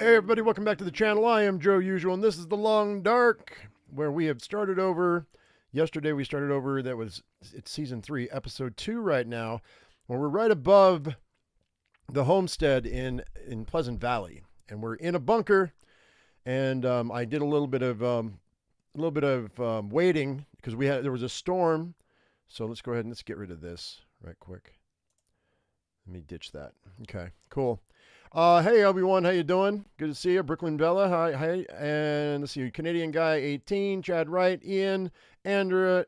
Hey everybody, welcome back to the channel. I am Joe Usual, and this is The Long Dark, where we have started over. Yesterday we started over, it's season 3, episode 2 right now, where we're right above the homestead in Pleasant Valley. And we're in a bunker, and I did a little bit of waiting, because there was a storm. So let's go ahead and let's get rid of this right quick. Let me ditch that. Okay, cool. Hey everyone, how you doing? Good to see you. Brooklyn Bella, hi, and let's see, Canadian Guy 18, Chad Wright, Ian, Andrea,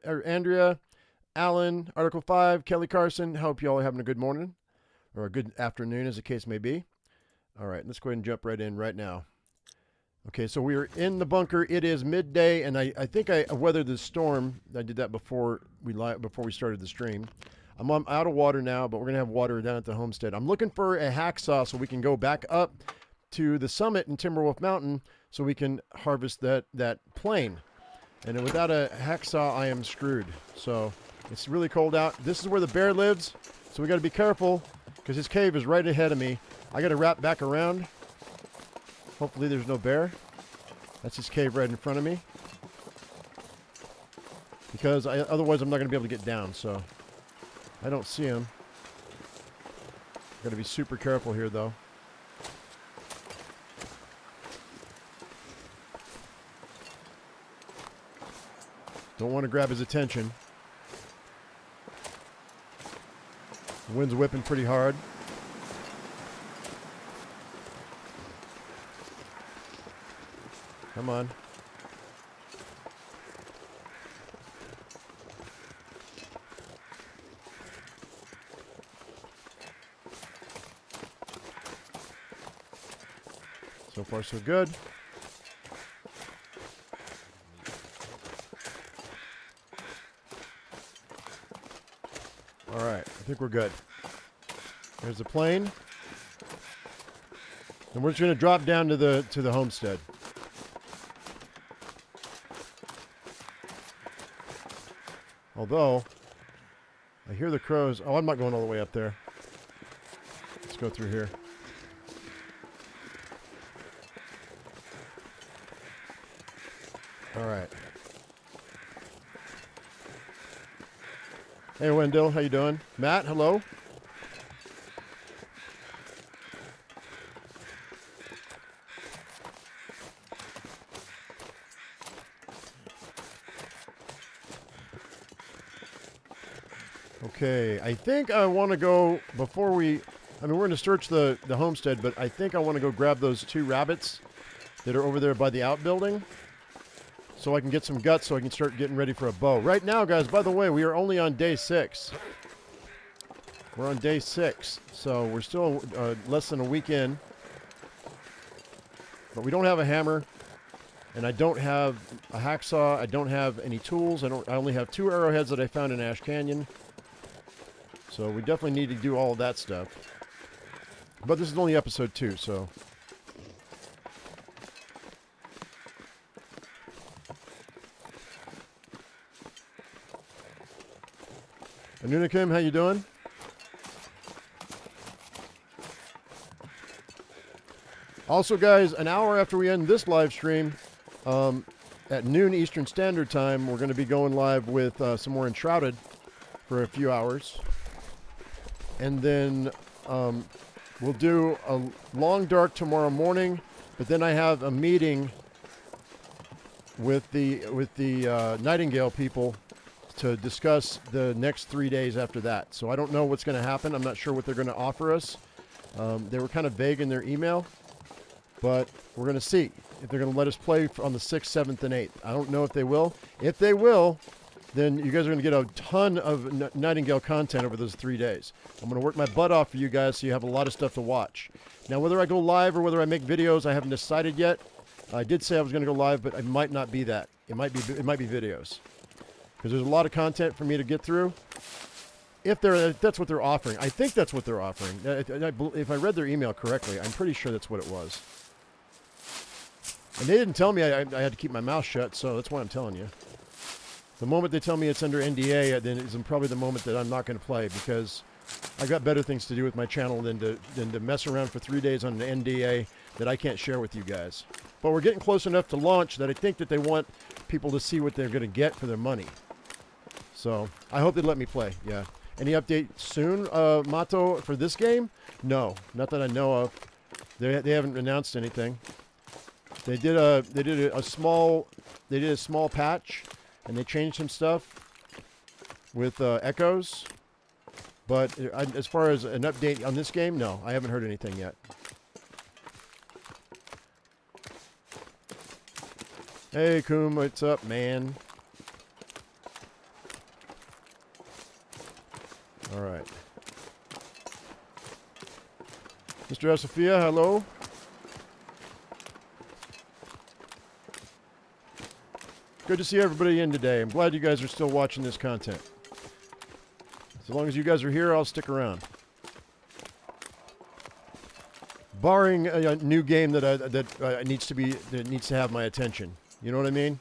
Alan, Article 5, Kelly Carson. Hope you all are having a good morning, or a good afternoon as the case may be. All right, let's go ahead and jump right in right now. Okay, so we are in the bunker. It is midday, and I think I weathered the storm. I did that before we started the stream. I'm out of water now, but we're going to have water down at the homestead. I'm looking for a hacksaw so we can go back up to the summit in Timberwolf Mountain so we can harvest that plane. And without a hacksaw, I am screwed. So it's really cold out. This is where the bear lives, so we got to be careful because his cave is right ahead of me. I got to wrap back around. Hopefully there's no bear. That's his cave right in front of me. Because otherwise I'm not going to be able to get down, so I don't see him. Got to be super careful here, though. Don't want to grab his attention. The wind's whipping pretty hard. Come on. So far, so good. All right, I think we're good. There's the plane. And we're just going to drop down to the homestead. Although, I hear the crows. Oh, I'm not going all the way up there. Let's go through here. All right. Hey, Wendell, how you doing? Matt, hello. Okay, I think I want to go before we're going to search the homestead, but I think I want to go grab those 2 rabbits that are over there by the outbuilding, so I can get some guts so I can start getting ready for a bow. Right now, guys, by the way, we are only on day 6. We're on day 6, so we're still less than a week in. But we don't have a hammer, and I don't have a hacksaw. I don't have any tools. I only have 2 arrowheads that I found in Ash Canyon. So we definitely need to do all of that stuff. But this is only episode 2, so... Anuna how you doing? Also, guys, an hour after we end this live stream, at noon Eastern Standard Time, we're going to be going live with some more Enshrouded for a few hours. And then we'll do a Long Dark tomorrow morning, but then I have a meeting with the Nightingale people to discuss the next 3 days after that. So I don't know what's going to happen. I'm not sure what they're going to offer us. They were kind of vague in their email, but we're going to see if they're going to let us play on the 6th, 7th, and 8th. I don't know if they will. If they will, then you guys are going to get a ton of Nightingale content over those 3 days. I'm going to work my butt off for you guys so you have a lot of stuff to watch. Now, whether I go live or whether I make videos, I haven't decided yet. I did say I was going to go live, but it might not be that. It might be videos. Because there's a lot of content for me to get through. If that's what they're offering. I think that's what they're offering. If I read their email correctly, I'm pretty sure that's what it was. And they didn't tell me I had to keep my mouth shut, so that's why I'm telling you. The moment they tell me it's under NDA, then it's probably the moment that I'm not going to play, because I got better things to do with my channel than to mess around for 3 days on an NDA that I can't share with you guys. But we're getting close enough to launch that I think that they want people to see what they're going to get for their money. So I hope they let me play. Yeah. Any update soon, Mato, for this game? No, not that I know of. They haven't announced anything. They did a small patch, and they changed some stuff with echoes. But as far as an update on this game, no, I haven't heard anything yet. Hey, Koom, what's up, man? All right. Mr. Sophia, hello. Good to see everybody in today. I'm glad you guys are still watching this content. As long as you guys are here, I'll stick around. Barring a new game that needs to have my attention. You know what I mean?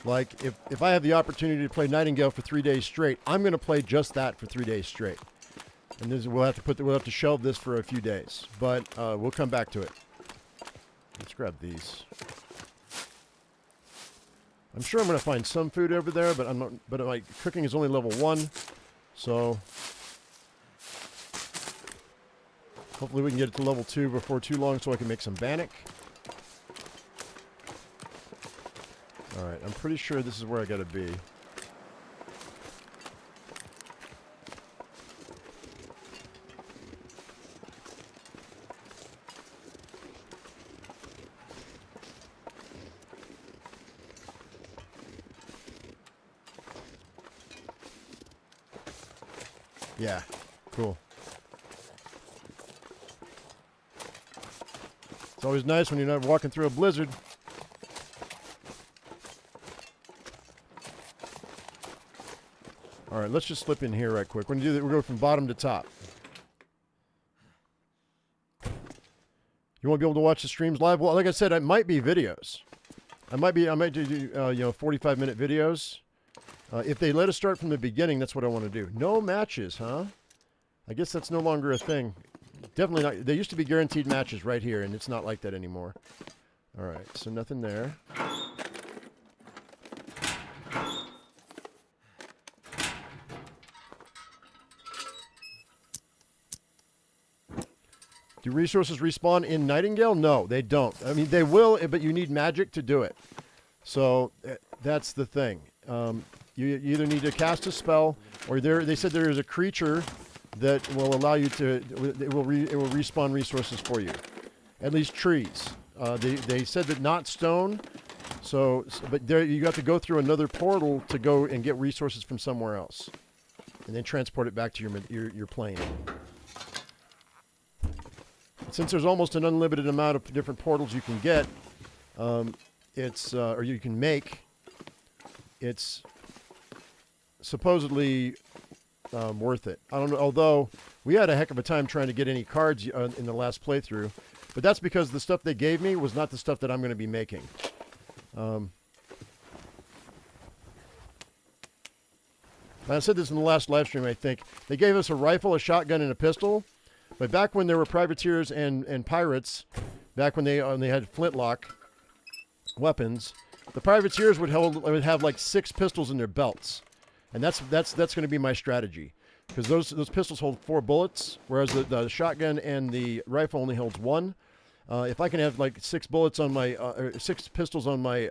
Like if I have the opportunity to play Nightingale for 3 days straight, I'm going to play just that for 3 days straight. And we'll have to shelve this for a few days, but we'll come back to it. Let's grab these. I'm sure I'm going to find some food over there, but I'm not. But my cooking is only level 1, so hopefully we can get it to level 2 before too long, so I can make some bannock. All right, I'm pretty sure this is where I got to be. Yeah, cool. It's always nice when you're not walking through a blizzard. All right, let's just slip in here right quick. We're gonna do that. We'll go from bottom to top. You won't be able to watch the streams live. Well, like I said, it might be videos. I might do 45-minute videos. If they let us start from the beginning, that's what I want to do. No matches, huh? I guess that's no longer a thing. Definitely not. There used to be guaranteed matches right here, and it's not like that anymore. All right, so nothing there. Do resources respawn in Nightingale? No, they don't. I mean, they will, but you need magic to do it. So that's the thing. You either need to cast a spell, or they said there is a creature that will allow you to. It will respawn resources for you, at least trees. They said that not stone. But there you have to go through another portal to go and get resources from somewhere else, and then transport it back to your plane. Since there's almost an unlimited amount of different portals you can get, or you can make, it's supposedly worth it. I don't know, although we had a heck of a time trying to get any cards in the last playthrough, but that's because the stuff they gave me was not the stuff that I'm going to be making. I said this in the last live stream, I think. They gave us a rifle, a shotgun, and a pistol. But back when there were privateers and pirates, back when they had flintlock weapons, the privateers would have like 6 pistols in their belts, and that's going to be my strategy, because those pistols hold 4 bullets, whereas the shotgun and the rifle only holds 1. If I can have like 6 bullets on my 6 pistols on my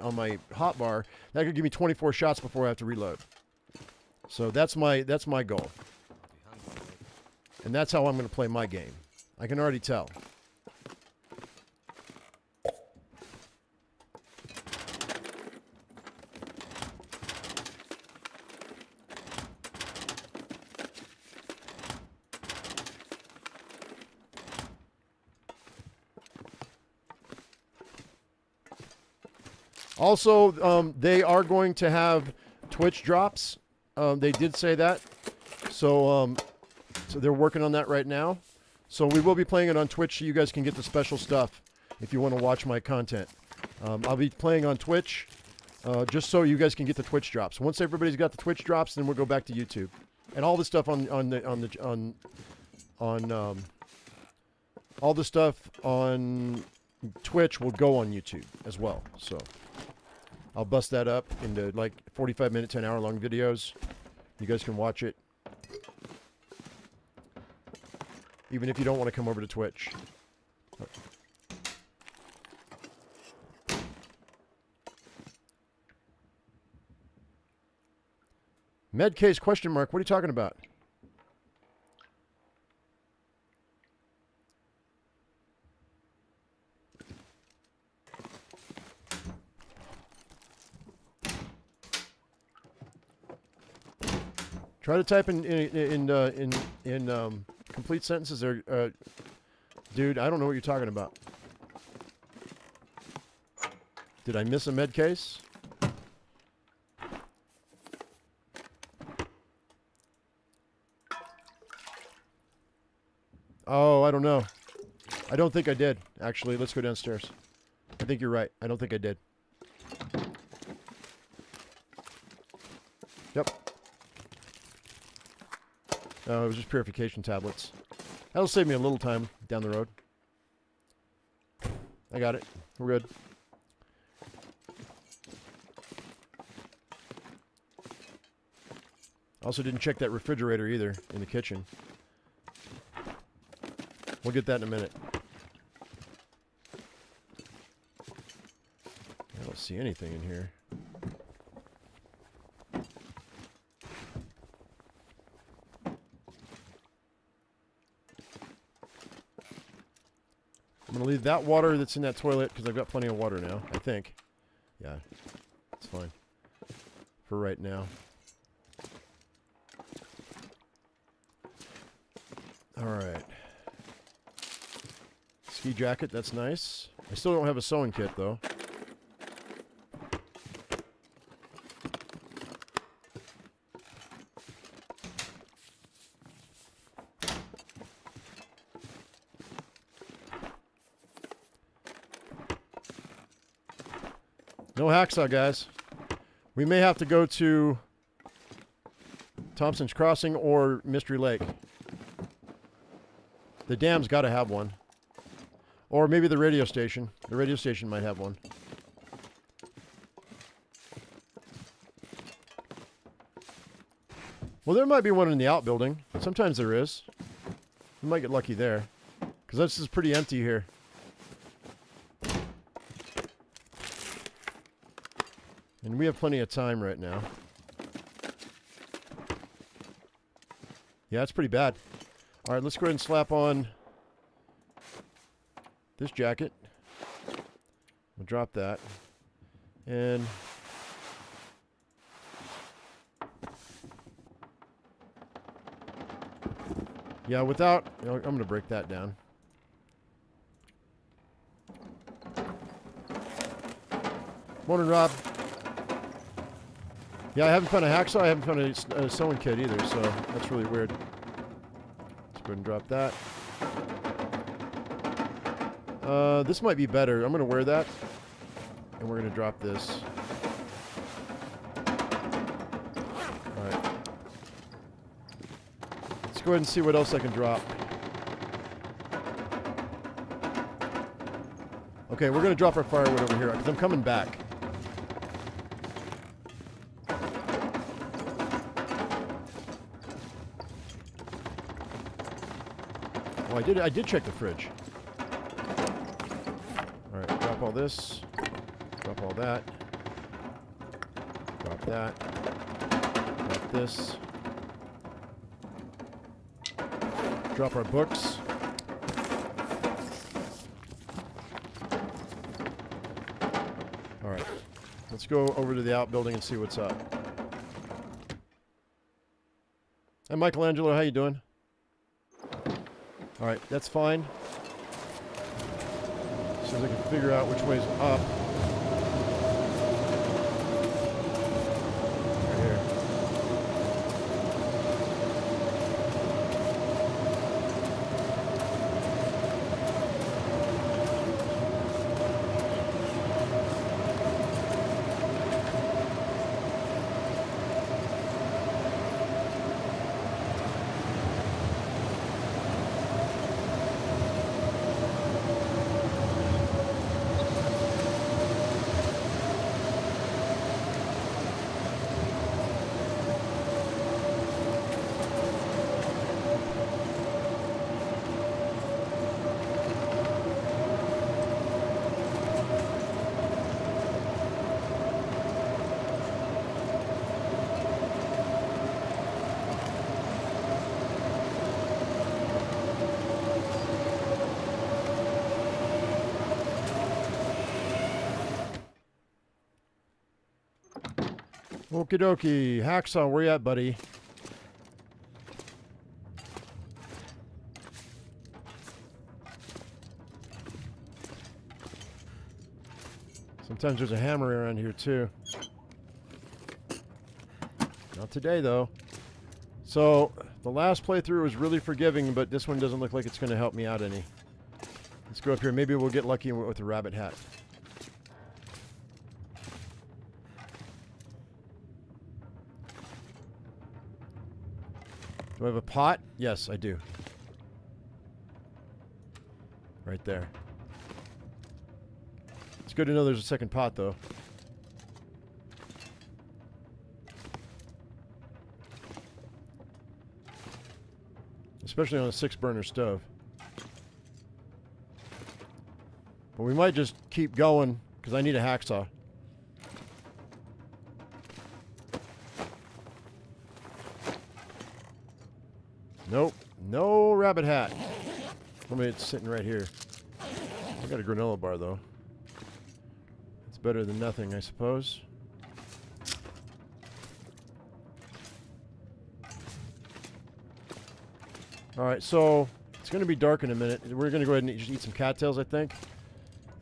hotbar, that could give me 24 shots before I have to reload. So that's my goal. And that's how I'm going to play my game. I can already tell. Also, they are going to have Twitch drops. They did say that. So they're working on that right now. So we will be playing it on Twitch so you guys can get the special stuff if you want to watch my content. I'll be playing on Twitch just so you guys can get the Twitch drops. Once everybody's got the Twitch drops, then we'll go back to YouTube. And all the stuff all the stuff on Twitch will go on YouTube as well. So I'll bust that up into like 45-minute to an hour long videos. You guys can watch it, even if you don't want to come over to Twitch. Med case question mark. What are you talking about? Try to type in complete sentences there, dude. I don't know what you're talking about. Did I miss a med case? Oh, I don't know. I don't think I did, actually. Let's go downstairs. I think you're right. I don't think I did. Yep. Oh, it was just purification tablets. That'll save me a little time down the road. I got it. We're good. Also didn't check that refrigerator either in the kitchen. We'll get that in a minute. I don't see anything in here. I'm going to leave that water that's in that toilet because I've got plenty of water now, I think. Yeah, it's fine for right now. All right. Ski jacket, that's nice. I still don't have a sewing kit, though. No hacksaw, guys. We may have to go to Thompson's Crossing or Mystery Lake. The dam's got to have one. Or maybe the radio station. The radio station might have one. Well, there might be one in the outbuilding. Sometimes there is. We might get lucky there. Because this is pretty empty here. And we have plenty of time right now. Yeah, it's pretty bad. All right, let's go ahead and slap on this jacket. We'll drop that. And yeah, without, you know, I'm going to break that down. Morning, Rob. Yeah, I haven't found a hacksaw. I haven't found a sewing kit either, so that's really weird. Let's go ahead and drop that. This might be better. I'm going to wear that, and we're going to drop this. All right. Let's go ahead and see what else I can drop. Okay, we're going to drop our firewood over here, because I'm coming back. Oh, I did check the fridge. All right, drop all this. Drop all that. Drop that. Drop this. Drop our books. All right, let's go over to the outbuilding and see what's up. Hi, Michelangelo, how you doing? All right, that's fine. So I can figure out which way's up. Right here. Okie dokie. Hacksaw, where you at, buddy? Sometimes there's a hammer around here, too. Not today, though. So, the last playthrough was really forgiving, but this one doesn't look like it's going to help me out any. Let's go up here. Maybe we'll get lucky with the rabbit hat. Do I have a pot? Yes, I do. Right there. It's good to know there's a second pot, though. Especially on a 6-burner stove. But we might just keep going, because I need a hacksaw. Nope. No rabbit hat. It's sitting right here. I got a granola bar, though. It's better than nothing, I suppose. Alright, so it's going to be dark in a minute. We're going to go ahead and just eat some cattails, I think.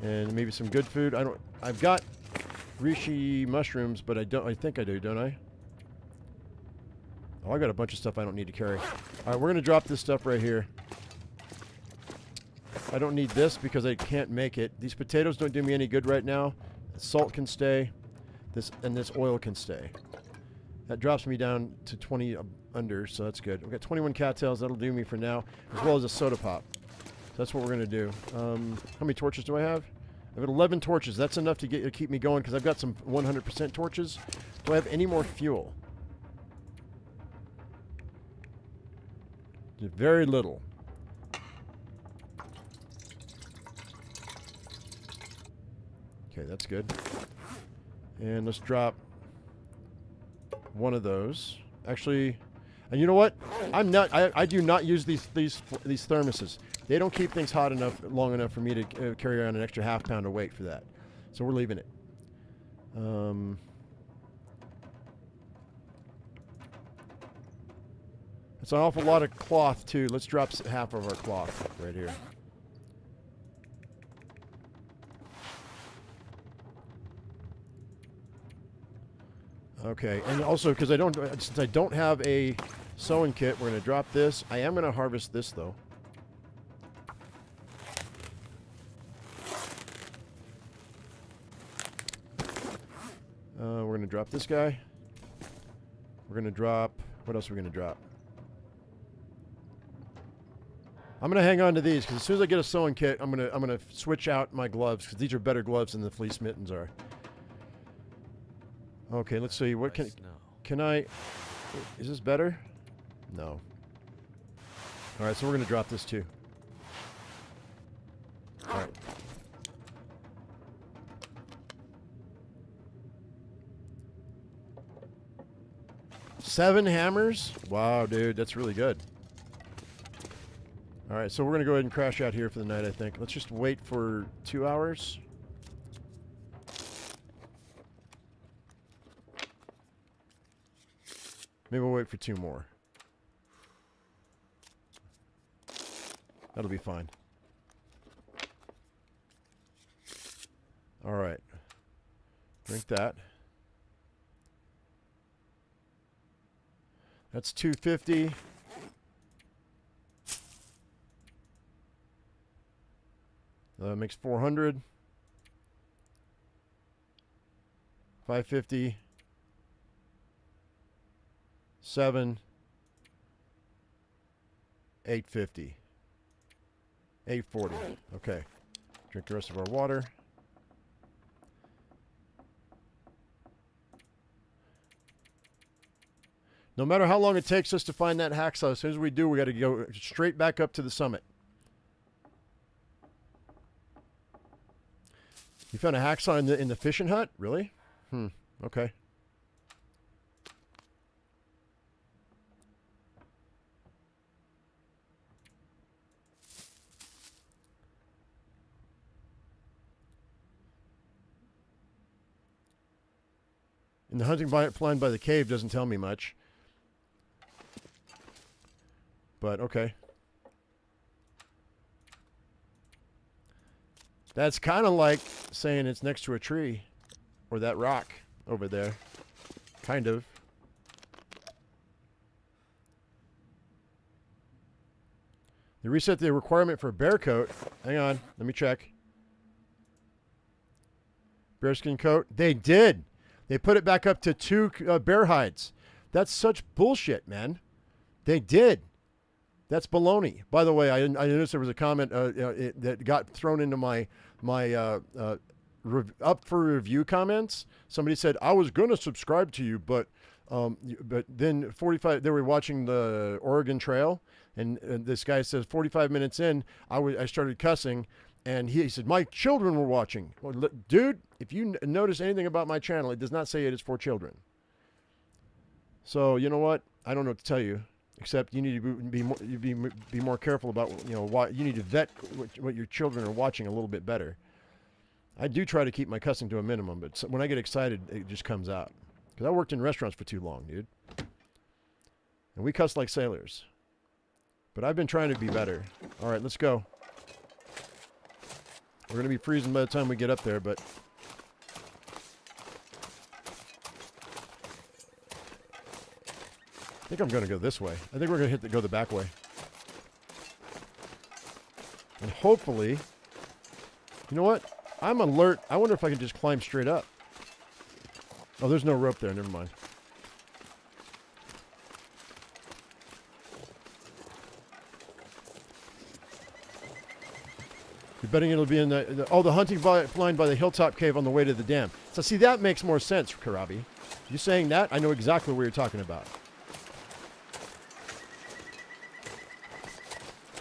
And maybe some good food. I've got reishi mushrooms, but I think I do, don't I? Oh, I got a bunch of stuff I don't need to carry. Alright, we're going to drop this stuff right here. I don't need this because I can't make it. These potatoes don't do me any good right now. Salt can stay. This oil can stay. That drops me down to 20 under, so that's good. We've got 21 cattails. That'll do me for now, as well as a soda pop. So that's what we're going to do. How many torches do I have? I've got 11 torches. That's enough to keep me going, because I've got some 100% torches. Do I have any more fuel? Very little. Okay, that's good. And let's drop one of those. Actually, and you know what? I do not use these thermoses. They don't keep things hot enough, long enough for me to carry around an extra ½ pound of weight for that. So we're leaving it. It's an awful lot of cloth, too. Let's drop half of our cloth right here. Okay, and also because since I don't have a sewing kit, we're going to drop this. I am going to harvest this, though. We're going to drop this guy. We're going to drop... What else are we going to drop? I'm going to hang on to these, because as soon as I get a sewing kit, I'm going to switch out my gloves, because these are better gloves than the fleece mittens are. Okay, let's see. What can I... Is this better? No. Alright, so we're going to drop this too. Alright. Seven hammers? Wow, dude, that's really good. Alright, so we're going to go ahead and crash out here for the night, I think. Let's just wait for 2 hours. Maybe we'll wait for 2 more. That'll be fine. Alright. Drink that. That's 250. That makes 400. 550. 7. 850. 840. Okay. Drink the rest of our water. No matter how long it takes us to find that hacksaw, as soon as we do, we got to go straight back up to the summit. You found a hacksaw in the fishing hut? Really? Okay. And the hunting blind by the cave doesn't tell me much. But, okay. That's kind of like saying it's next to a tree. Or that rock over there. Kind of. They reset the requirement for a bear coat. Hang on. Let me check. Bearskin coat. They did. They put it back up to 2 bear hides. That's such bullshit, man. They did. That's baloney. By the way, I noticed there was a comment that got thrown into my up for review comments. Somebody said, I was going to subscribe to you, but then 45, they were watching the Oregon Trail, and this guy says 45 minutes in, I started cussing, and he said, my children were watching. Well, dude, if you notice anything about my channel, it does not say it is for children. So, you know what? I don't know what to tell you. Except you need to be more careful about, you know, why you need to vet what your children are watching a little bit better. I do try to keep my cussing to a minimum, but when I get excited, it just comes out. Because I worked in restaurants for too long, dude. And we cuss like sailors. But I've been trying to be better. All right, let's go. We're going to be freezing by the time we get up there, but... I think I'm going to go this way. I think we're going to go the back way. And hopefully... You know what? I'm alert. I wonder if I can just climb straight up. Oh, there's no rope there. Never mind. You're betting it'll be in the hunting blind by the hilltop cave on the way to the dam. So see, that makes more sense, Karabi. You saying that, I know exactly what you're talking about.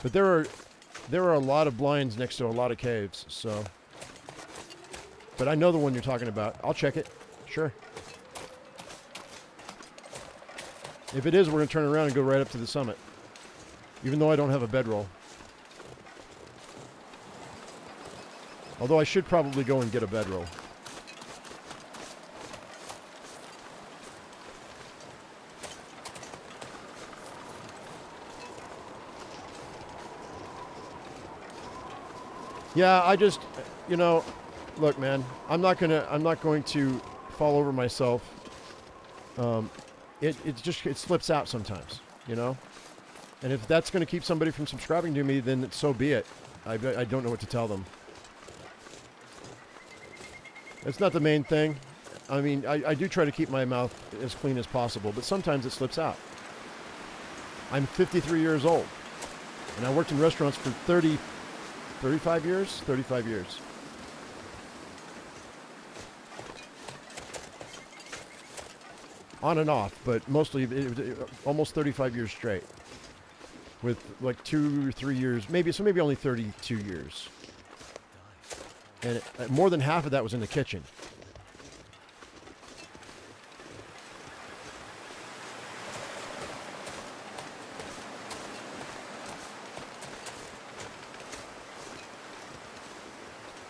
But there are a lot of blinds next to a lot of caves, so. But I know the one you're talking about. I'll check it. Sure. If it is, we're going to turn around and go right up to the summit. Even though I don't have a bedroll. Although I should probably go and get a bedroll. Yeah, I just, you know, look, man, I'm not going to fall over myself. It slips out sometimes, you know? And if that's going to keep somebody from subscribing to me, then so be it. I don't know what to tell them. It's not the main thing. I mean, I do try to keep my mouth as clean as possible, but sometimes it slips out. I'm 53 years old, and I worked in restaurants for 35 years? 35 years. On and off, but mostly almost 35 years straight. With like 2 or 3 years, maybe only 32 years. And more than half of that was in the kitchen.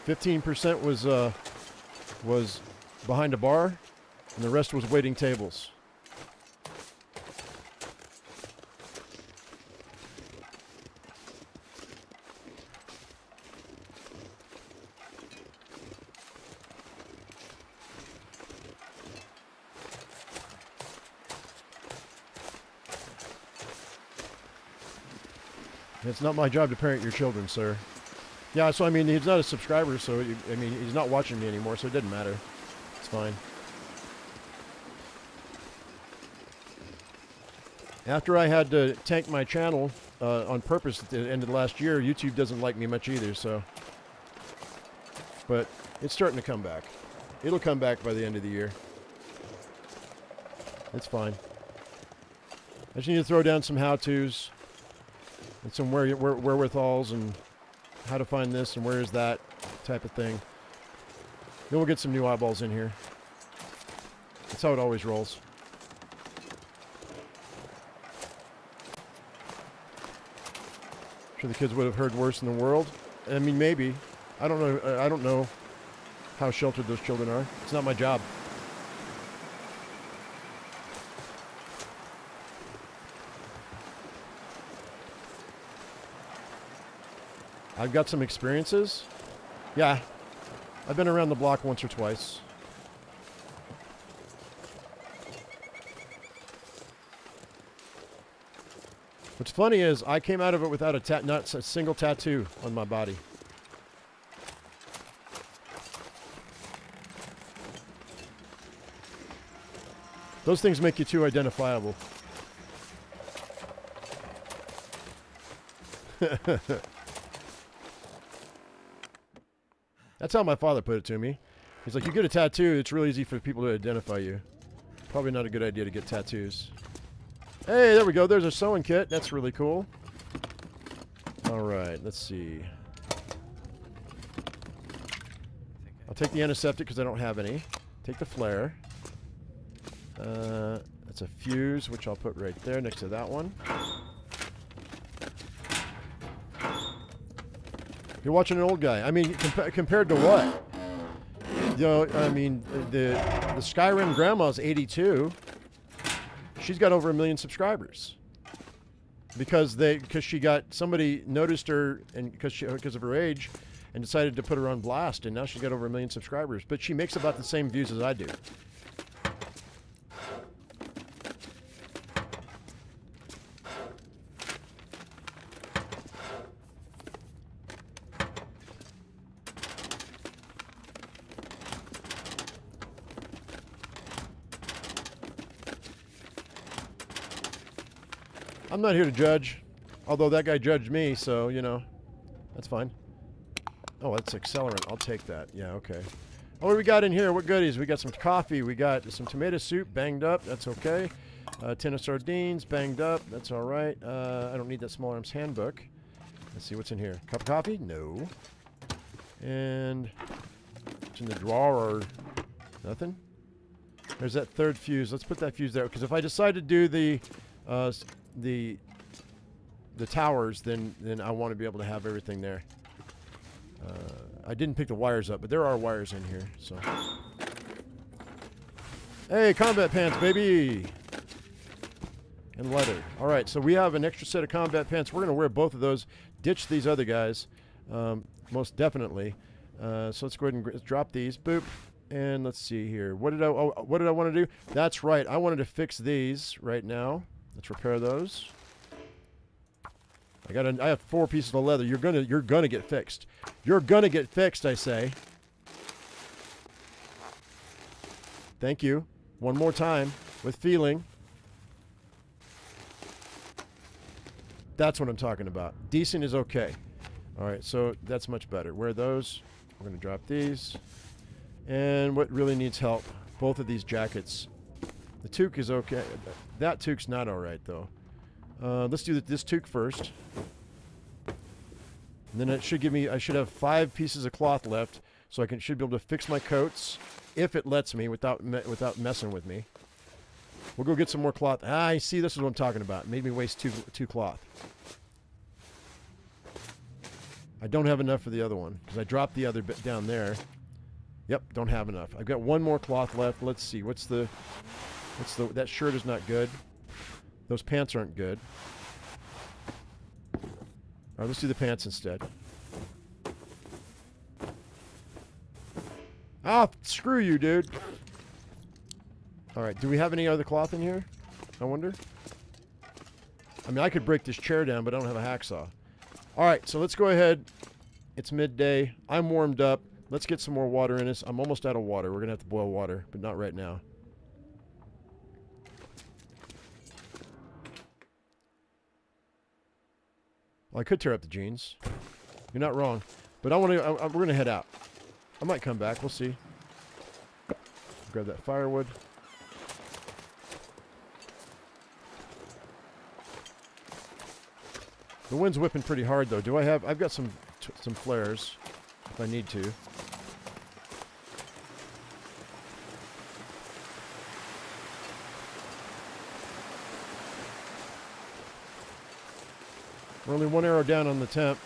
%, was behind a bar, and the rest was waiting tables. It's not my job to parent your children, sir. Yeah, so I mean, he's not a subscriber, so I mean, he's not watching me anymore, so it doesn't matter. It's fine. After I had to tank my channel on purpose at the end of the last year, YouTube doesn't like me much either, so. But it's starting to come back. It'll come back by the end of the year. It's fine. I just need to throw down some how-tos and some wherewithals and how to find this and where is that type of thing. Then we'll get some new eyeballs in here. That's how it always rolls. I'm sure the kids would have heard worse in the world. I mean, maybe. I don't know how sheltered those children are. It's not my job. I've got some experiences. Yeah, I've been around the block once or twice. What's funny is I came out of it without not a single tattoo on my body. Those things make you too identifiable. That's how my father put it to me. He's like, you get a tattoo, it's really easy for people to identify you. Probably not a good idea to get tattoos. Hey, there we go. There's a sewing kit. That's really cool. All right, let's see. I'll take the antiseptic because I don't have any. Take the flare. That's a fuse, which I'll put right there next to that one. You're watching an old guy. I mean, compared to what? You know, I mean, the Skyrim grandma's 82. She's got over 1 million subscribers because she got somebody noticed her and because of her age and decided to put her on blast, and now she's got over 1 million subscribers. But she makes about the same views as I do. I'm not here to judge, although that guy judged me, so, you know, that's fine. Oh, that's accelerant. I'll take that. Yeah, okay. Oh, what do we got in here? What goodies? We got some coffee. We got some tomato soup, banged up. That's okay. Tin of sardines, banged up. That's all right. I don't need that small arms handbook. Let's see what's in here. Cup of coffee? No. And it's in the drawer. Nothing. There's that third fuse. Let's put that fuse there, because if I decide to do the towers, then I want to be able to have everything there. I didn't pick the wires up, but there are wires in here. So, hey, combat pants, baby, and leather. All right, so we have an extra set of combat pants. We're gonna wear both of those. Ditch these other guys, most definitely. So let's go ahead and drop these. Boop. And let's see here. What did I want to do? That's right. I wanted to fix these right now. Let's repair those. I have 4 pieces of leather. You're gonna get fixed. You're gonna get fixed, I say. Thank you. One more time with feeling. That's what I'm talking about. Decent is okay. All right, so that's much better. Wear those. We're gonna drop these. And what really needs help? Both of these jackets. The toque is okay. That toque's not all right, though. Let's do this toque first. And then it should give me, I should have 5 pieces of cloth left, so I should be able to fix my coats, if it lets me, without messing with me. We'll go get some more cloth. I see, this is what I'm talking about. It made me waste two cloth. I don't have enough for the other one, because I dropped the other bit down there. Yep, don't have enough. I've got 1 more cloth left. Let's see. That shirt is not good. Those pants aren't good. All right, let's do the pants instead. Ah, screw you, dude. All right, do we have any other cloth in here? I wonder. I mean, I could break this chair down, but I don't have a hacksaw. All right, so let's go ahead. It's midday. I'm warmed up. Let's get some more water in us. I'm almost out of water. We're going to have to boil water, but not right now. Well, I could tear up the jeans. You're not wrong. But we're going to head out. I might come back. We'll see. Grab that firewood. The wind's whipping pretty hard, though. I've got some flares if I need to. We're only 1 arrow down on the temp.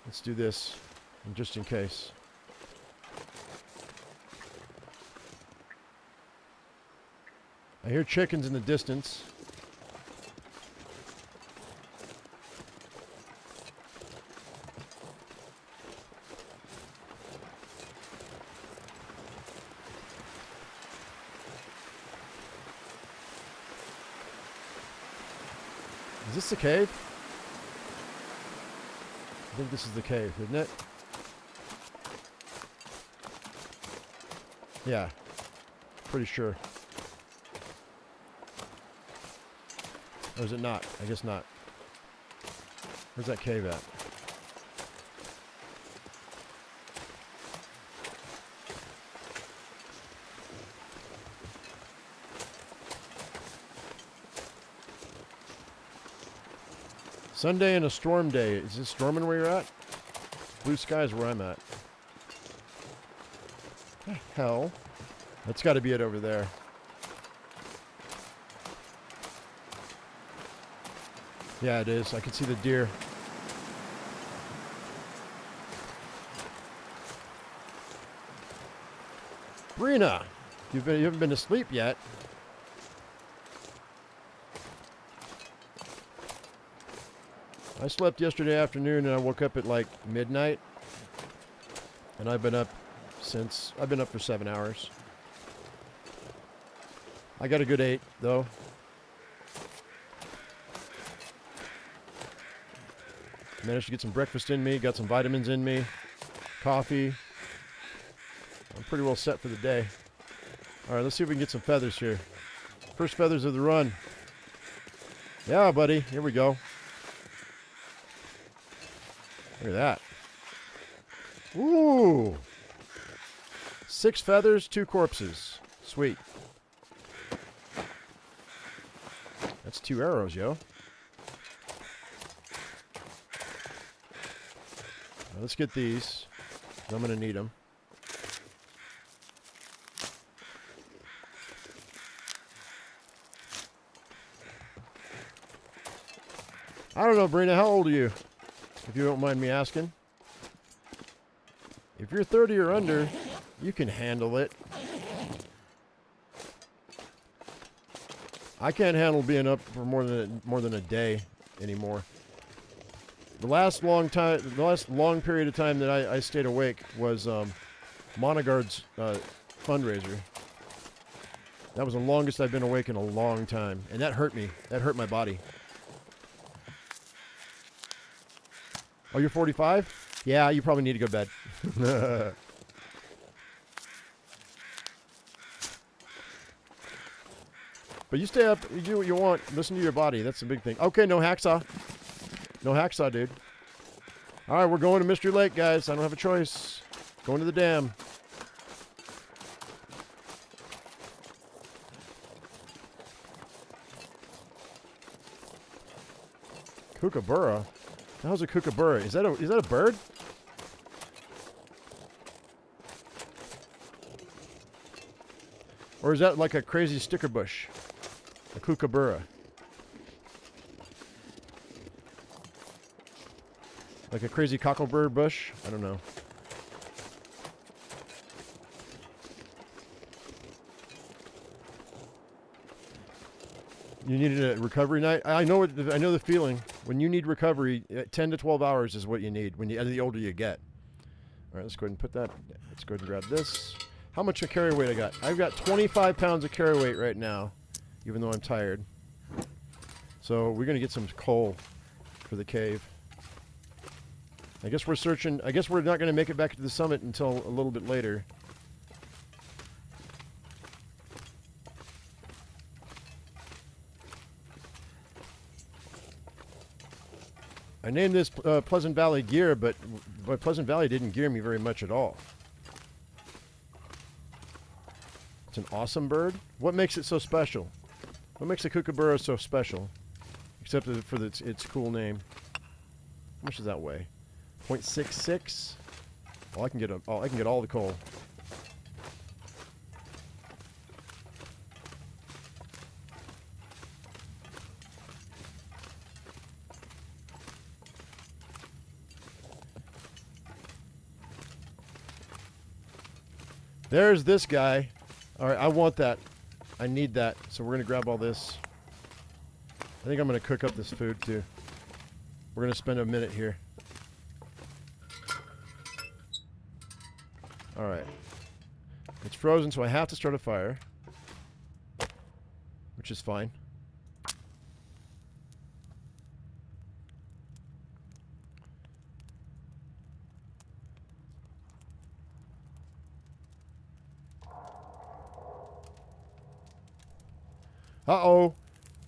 Let's do this, just in case. I hear chickens in the distance. Is this the cave? I think this is the cave, isn't it? Yeah. Pretty sure. Or is it not? I guess not. Where's that cave at? Sunday and a storm day. Is it storming where you're at? Blue skies where I'm at. What the hell? That's got to be it over there. Yeah, it is. I can see the deer. Brina, you haven't been to sleep yet. I slept yesterday afternoon and I woke up at like midnight. And I've been up for 7 hours. I got a good 8 though. Managed to get some breakfast in me, got some vitamins in me, coffee. I'm pretty well set for the day. All right, let's see if we can get some feathers here. First feathers of the run. Yeah, buddy, here we go. Look at that. Ooh. 6 feathers, 2 corpses. Sweet. That's 2 arrows, yo. Now let's get these. I'm going to need them. I don't know, Brina, how old are you? If you don't mind me asking. If you're 30 or under, you can handle it. I can't handle being up for more than a day anymore. The last long period of time that I stayed awake was Monogard's fundraiser. That was the longest I've been awake in a long time, and that hurt me. That hurt my body. Oh, you're 45? Yeah, you probably need to go to bed. But you stay up, you do what you want, listen to your body. That's the big thing. Okay, no hacksaw. No hacksaw, dude. All right, we're going to Mystery Lake, guys. I don't have a choice. Going to the dam. Kookaburra? The hell's a kookaburra? Is that a bird? Or is that like a crazy sticker bush? A kookaburra. Like a crazy cocklebird bush? I don't know. You needed a recovery night? I know the feeling. When you need recovery, 10 to 12 hours is what you need when the older you get. All right, let's go ahead and put that. Let's go ahead and grab this. How much of carry weight I got? I've got 25 pounds of carry weight right now, even though I'm tired. So we're going to get some coal for the cave. I guess we're searching. I guess we're not going to make it back to the summit until a little bit later. I named this Pleasant Valley Gear, but Pleasant Valley didn't gear me very much at all. It's an awesome bird. What makes it so special? What makes a kookaburra so special? Except for its cool name. How much does that weigh? 0.66. Oh, I can get all the coal. There's this guy. All right, I want that. I need that. So we're going to grab all this. I think I'm going to cook up this food too. We're going to spend a minute here. Alright. It's frozen, so I have to start a fire. Which is fine. Uh-oh.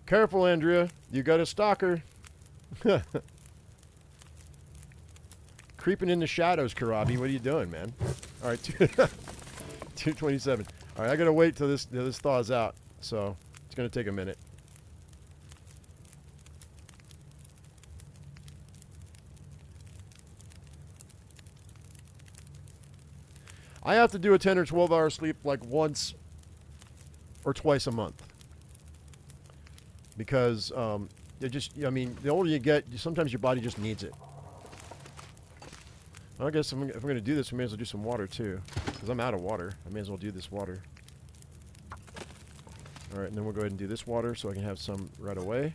Careful, Andrea. You got a stalker. Creeping in the shadows, Karabi. What are you doing, man? All right, 227. All right, I gotta wait till this thaws out. So it's gonna take a minute. I have to do a 10 or 12 hour sleep like once or twice a month. Because it just, I mean, the older you get, sometimes your body just needs it. I guess if I'm going to do this, we may as well do some water too. Because I'm out of water. I may as well do this water. Alright, and then we'll go ahead and do this water so I can have some right away.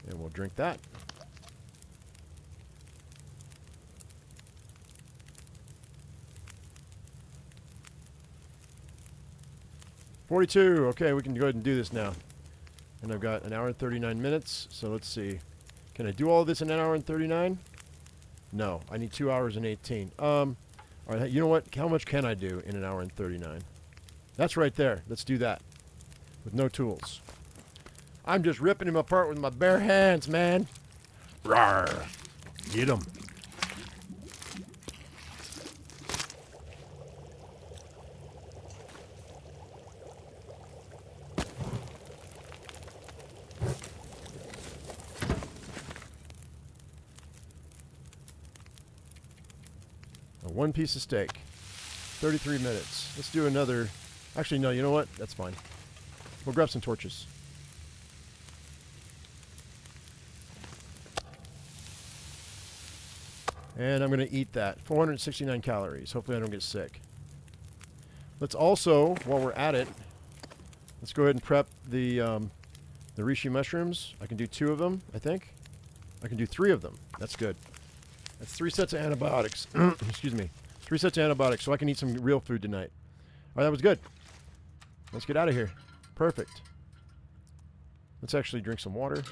And we'll drink that. $42. Okay, we can go ahead and do this now. And I've got an hour and 39 minutes. So let's see. Can I do all of this in an hour and 39? No, I need 2 hours and 18. All right, you know what? How much can I do in an hour and 39? That's right there. Let's do that. With no tools. I'm just ripping him apart with my bare hands, man. Rawr. Get him. One piece of steak. 33 minutes. Let's do another. Actually, no, you know what? That's fine. We'll grab some torches. And I'm going to eat that. 469 calories. Hopefully I don't get sick. Let's also, while we're at it, let's go ahead and prep the reishi mushrooms. I can do 2 of them, I think. I can do 3 of them. That's good. That's 3 sets of antibiotics. Excuse me. 3 sets of antibiotics, so I can eat some real food tonight. All right, that was good. Let's get out of here. Perfect. Let's actually drink some water.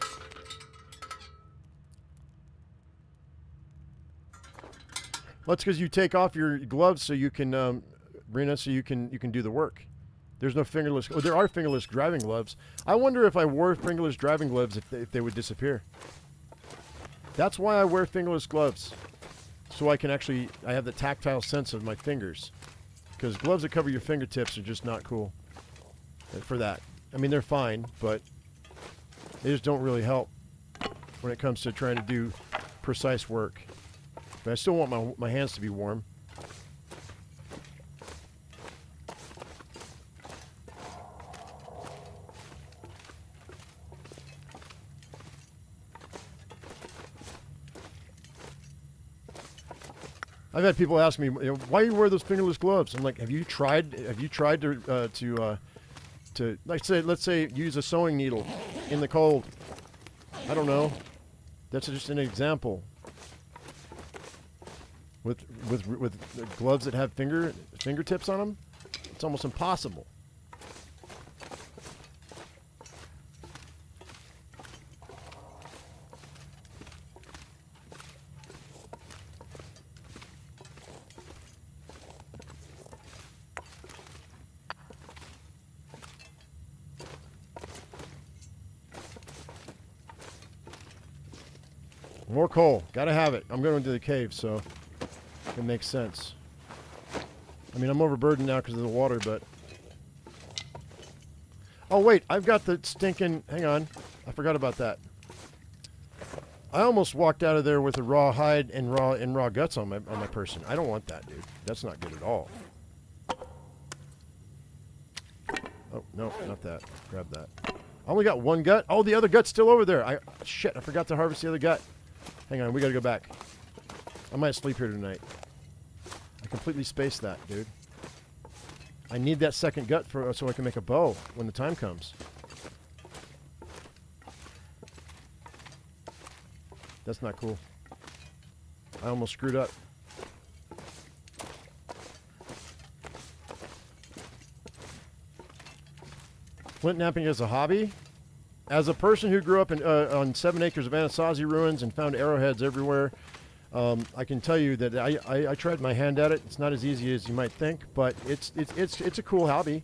Well, that's because you take off your gloves so you can, Brina, so you can do the work. There's no fingerless. Oh, there are fingerless driving gloves. I wonder if I wore fingerless driving gloves if they would disappear. That's why I wear fingerless gloves. So I can actually, I have the tactile sense of my fingers. Because gloves that cover your fingertips are just not cool for that. I mean, they're fine, but they just don't really help when it comes to trying to do precise work. But I still want my hands to be warm. I've had people ask me, why do you wear those fingerless gloves? I'm like, have you tried to let's say use a sewing needle in the cold? I don't know. That's just an example. With gloves that have fingertips on them, it's almost impossible. More coal. Gotta have it. I'm going to the cave, so it makes sense. I mean, I'm overburdened now because of the water, but... Oh, wait. I've got the stinking... Hang on. I forgot about that. I almost walked out of there with a raw hide and raw guts on my person. I don't want that, dude. That's not good at all. Oh, no. Not that. Grab that. I only got 1 gut. Oh, the other gut's still over there. Shit, I forgot to harvest the other gut. Hang on, we gotta go back. I might sleep here tonight. completely spaced that, dude. I need that second gut so I can make a bow when the time comes. That's not cool. I almost screwed up. Flint knapping as a hobby? As a person who grew up on 7 acres of Anasazi ruins and found arrowheads everywhere, I can tell you that I tried my hand at it. It's not as easy as you might think, but it's a cool hobby.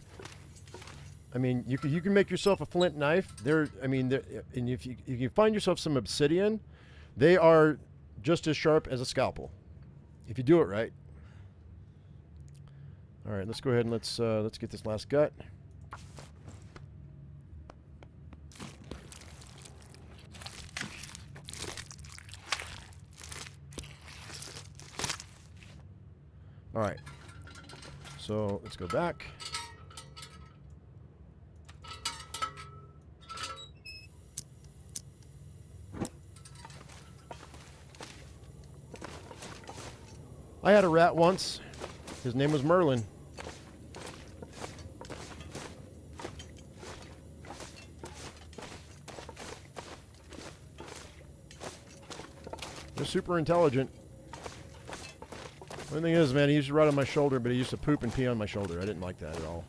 I mean, you can make yourself a flint knife. And if you find yourself some obsidian, they are just as sharp as a scalpel, if you do it right. All right, let's go ahead and let's get this last gut. All right, so let's go back. I had a rat once. His name was Merlin. They're super intelligent. The thing is, man, he used to ride on my shoulder, but he used to poop and pee on my shoulder. I didn't like that at all.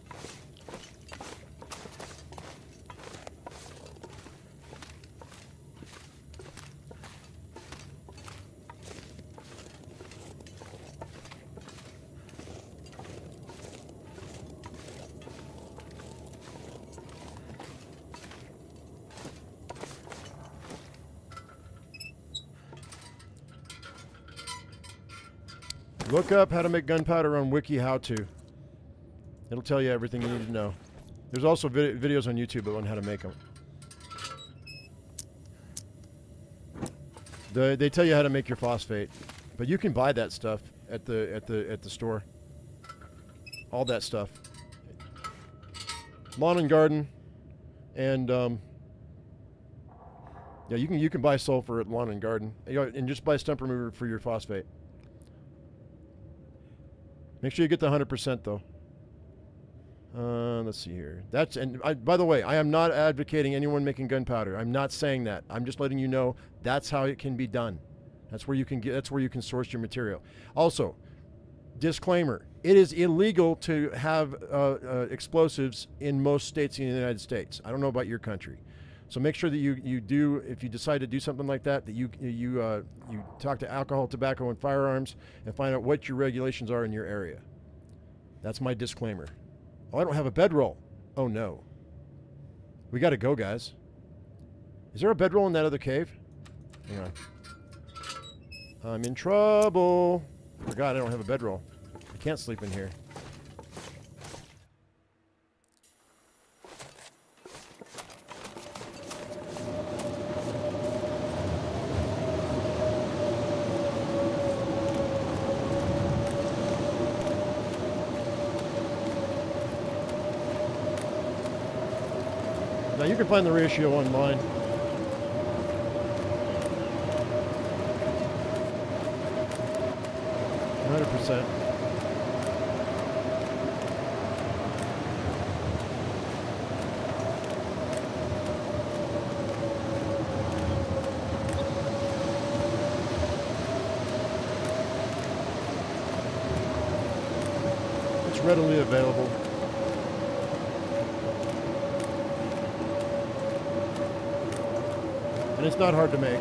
Look up how to make gunpowder on Wiki How To. It'll tell you everything you need to know. There's also videos on YouTube on how to make them. They tell you how to make your phosphate, but you can buy that stuff at the store. All that stuff. Lawn and garden, and yeah, you can buy sulfur at lawn and garden, and just buy stump remover for your phosphate. Make sure you get the 100% though. Let's see here. By the way, I am not advocating anyone making gunpowder. I'm not saying that. I'm just letting you know that's how it can be done. That's where you can source your material. Also, disclaimer: it is illegal to have explosives in most states in the United States. I don't know about your country. So make sure that you do, if you decide to do something like that, that you talk to alcohol, tobacco, and firearms and find out what your regulations are in your area. That's my disclaimer. Oh, I don't have a bedroll. Oh no. We got to go, guys. Is there a bedroll in that other cave? Hang on. I'm in trouble. Forgot I don't have a bedroll. I can't sleep in here. Now you can find the ratio online. %. It's readily available. And it's not hard to make.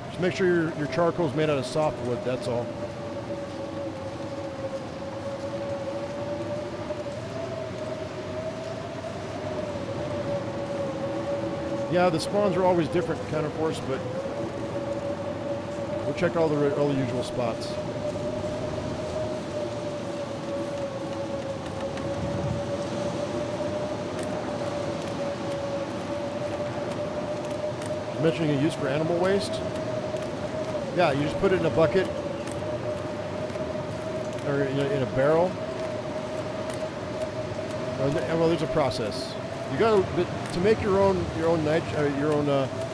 Just make sure your charcoal is made out of softwood, that's all. Yeah, the spawns are always different, Counterforce, but we'll check all the usual spots. Mentioning a use for animal waste. Yeah, you just put it in a bucket or in a barrel. Well, there's a process. You got to to make your own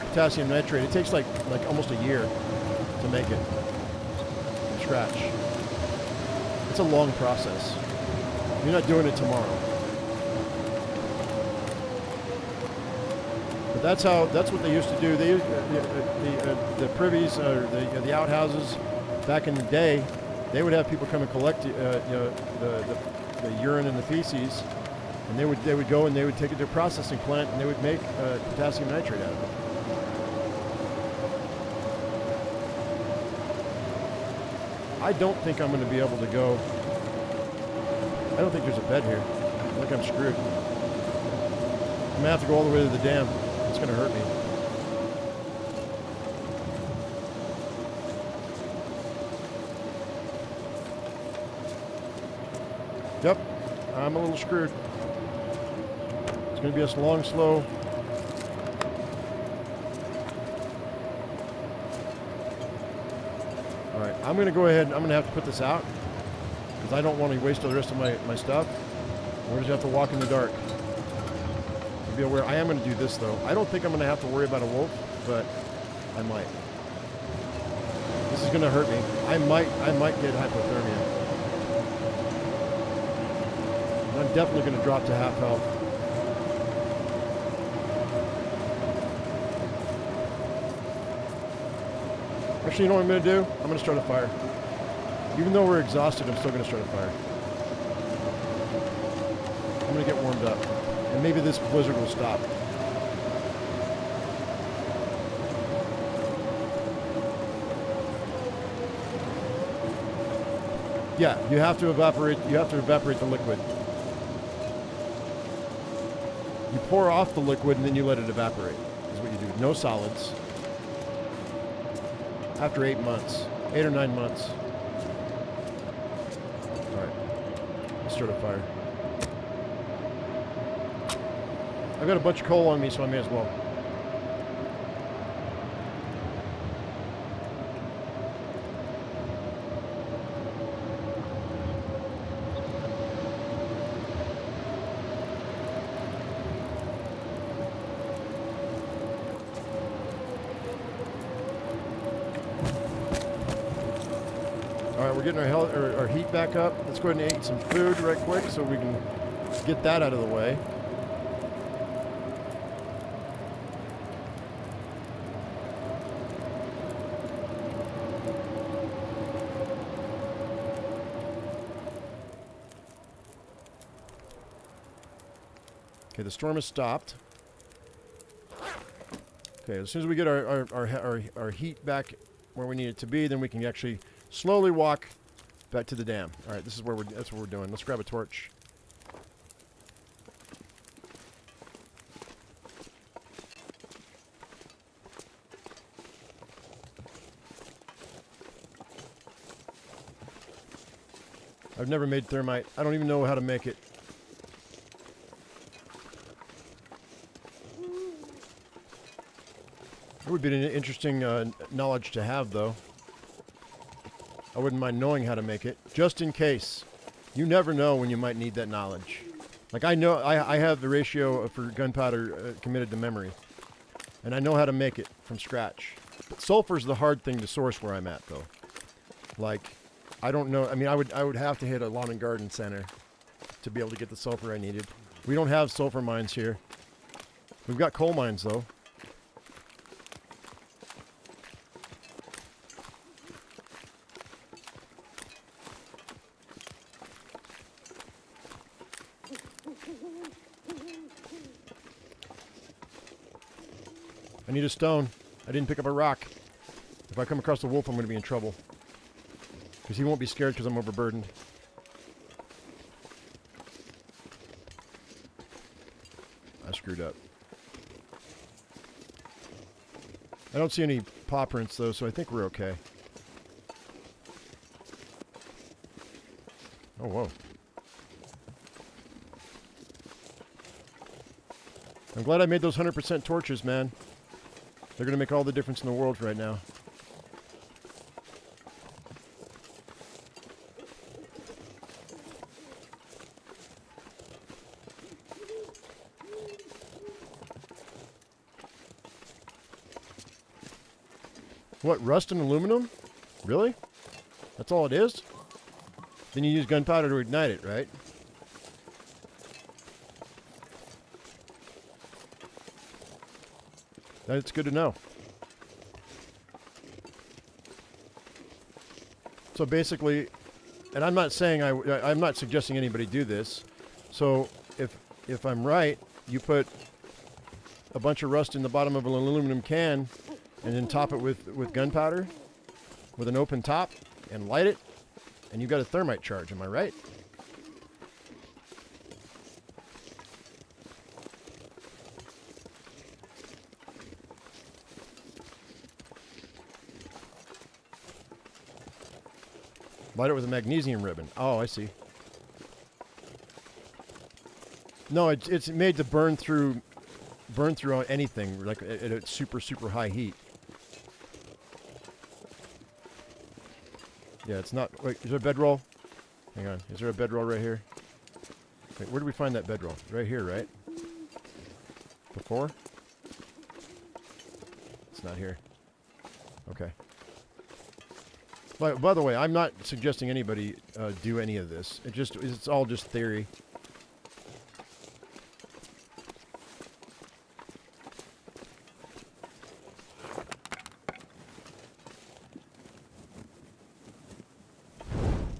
potassium nitrate, it takes like almost a year to make it from scratch. It's a long process. You're not doing it tomorrow. But that's what they used to do. They used the privies or the outhouses back in the day. They would have people come and collect the urine and the feces, and they would go and they would take it to a processing plant and they would make potassium nitrate out of it. I don't think I'm going to be able to go. I don't think there's a bed here. I think I'm screwed. I'm going to have to go all the way to the dam. It's going to hurt me. Yep, I'm a little screwed. It's going to be a long, slow. All right, I'm going to go ahead and I'm going to have to put this out because I don't want to waste all the rest of my stuff. We're just going to have to walk in the dark. Be aware. I am going to do this though. I don't think I'm going to have to worry about a wolf, but I might. This is going to hurt me. I might get hypothermia. And I'm definitely going to drop to half health. Actually, you know what I'm going to do? I'm going to start a fire. Even though we're exhausted, I'm still going to start a fire. I'm going to get warmed up. And maybe this blizzard will stop. Yeah, you have to evaporate the liquid. You pour off the liquid and then you let it evaporate. Is what you do. No solids. After 8 months. 8 or 9 months. Alright. Let's start a fire. I've got a bunch of coal on me, so I may as well. All right, we're getting our heat back up. Let's go ahead and eat some food right quick so we can get that out of the way. Okay, the storm has stopped. Okay, as soon as we get our heat back where we need it to be, then we can actually slowly walk back to the dam. All right, that's what we're doing. Let's grab a torch. I've never made thermite. I don't even know how to make it. It would be an interesting knowledge to have, though. I wouldn't mind knowing how to make it, just in case. You never know when you might need that knowledge. Like I know, I have the ratio for gunpowder committed to memory, and I know how to make it from scratch. But sulfur's the hard thing to source where I'm at, though. Like, I don't know. I mean, I would have to hit a lawn and garden center to be able to get the sulfur I needed. We don't have sulfur mines here. We've got coal mines, though. I need a stone. I didn't pick up a rock. If I come across a wolf, I'm going to be in trouble. Because he won't be scared because I'm overburdened. I screwed up. I don't see any paw prints, though, so I think we're okay. Oh, whoa. I'm glad I made those 100% torches, man. They're going to make all the difference in the world right now. What, rust and aluminum? Really? That's all it is? Then you use gunpowder to ignite it, right? That's good to know. So basically, and I'm not saying I'm not suggesting anybody do this. So if I'm right, you put a bunch of rust in the bottom of an aluminum can and then top it with gunpowder with an open top and light it, and you've got a thermite charge. Am I right? Light it with a magnesium ribbon. Oh, I see. No, it's made to burn through anything, like at a super high heat. Yeah, it's not. Wait, is there a bedroll? Hang on. Is there a bedroll right here? Wait, where do we find that bedroll? Right here, right? Before? It's not here. Okay. By the way, I'm not suggesting anybody do any of this. It's all just theory.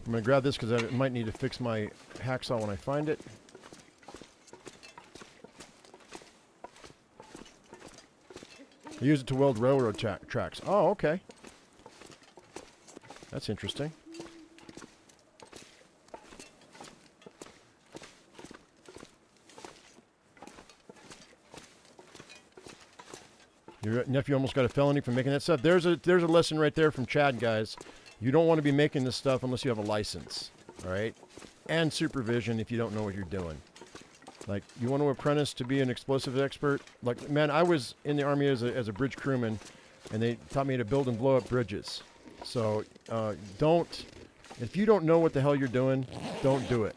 I'm going to grab this because I might need to fix my hacksaw when I find it. I use it to weld railroad tracks. Oh, okay. That's interesting. Your nephew almost got a felony for making that stuff. There's a lesson right there from Chad, guys. You don't want to be making this stuff unless you have a license, all right? And supervision if you don't know what you're doing. Like, you want to apprentice to be an explosive expert? Like, man, I was in the Army as a bridge crewman, and they taught me to build and blow up bridges. So, if you don't know what the hell you're doing, don't do it.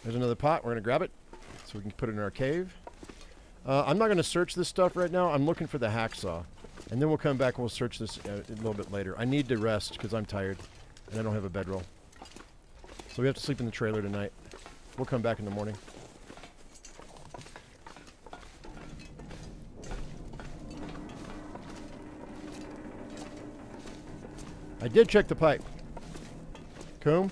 There's another pot. We're going to grab it so we can put it in our cave. I'm not going to search this stuff right now. I'm looking for the hacksaw. And then we'll come back and we'll search this a little bit later. I need to rest because I'm tired and I don't have a bedroll. So we have to sleep in the trailer tonight. We'll come back in the morning. I did check the pipe. Coom?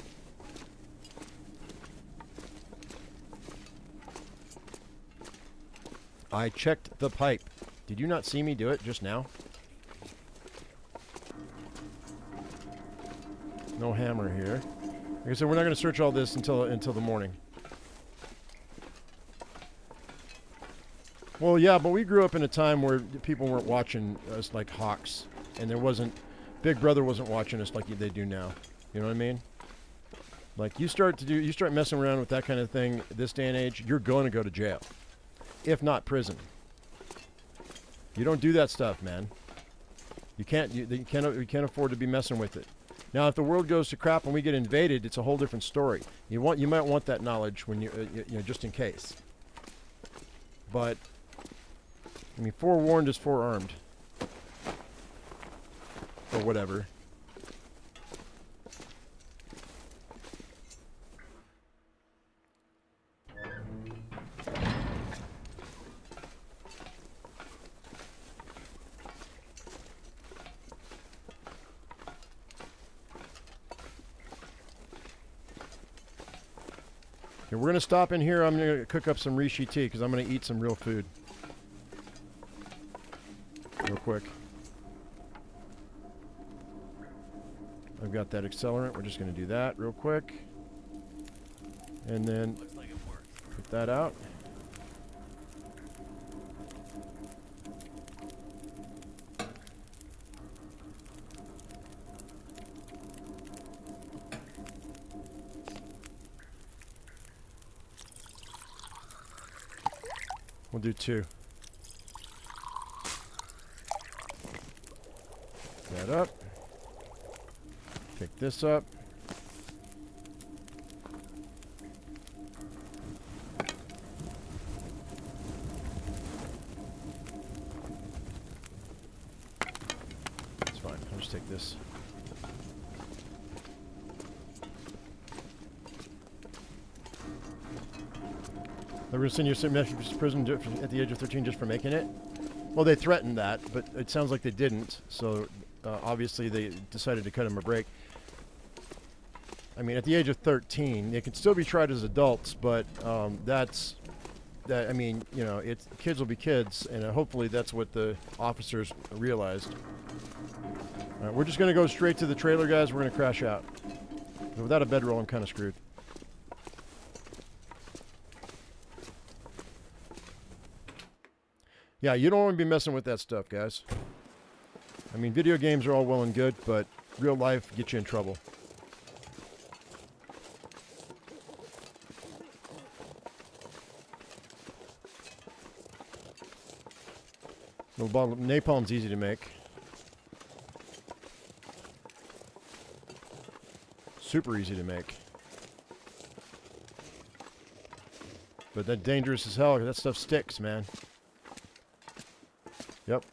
I checked the pipe. Did you not see me do it just now? No hammer here. Like I said, we're not going to search all this until the morning. Well, yeah, but we grew up in a time where people weren't watching us like hawks, and there wasn't. Big Brother wasn't watching us like they do now. You know what I mean? Like you start messing around with that kind of thing this day and age, you're going to go to jail, if not prison. You don't do that stuff, man. You can't afford to be messing with it. Now, if the world goes to crap and we get invaded, it's a whole different story. You might want that knowledge when you know, just in case. But I mean, forewarned is forearmed. Or whatever. Okay, we're going to stop in here. I'm going to cook up some reishi tea because I'm going to eat some real food. Real quick. I've got that accelerant. We're just going to do that real quick. And then put that out. We'll do 2. That up. Pick this up. just take this. They're going to send you a message to prison at the age of 13 just for making it? Well, they threatened that, but it sounds like they didn't. So obviously they decided to cut him a break. I mean, at the age of 13, they can still be tried as adults, but I mean, you know, kids will be kids, and hopefully that's what the officers realized. All right, we're just going to go straight to the trailer, guys. We're going to crash out. Without a bedroll, I'm kind of screwed. Yeah, you don't want to be messing with that stuff, guys. I mean, video games are all well and good, but real life gets you in trouble. Little bottle of napalm's easy to make. Super easy to make. But that's dangerous as hell. That stuff sticks, man. Yep.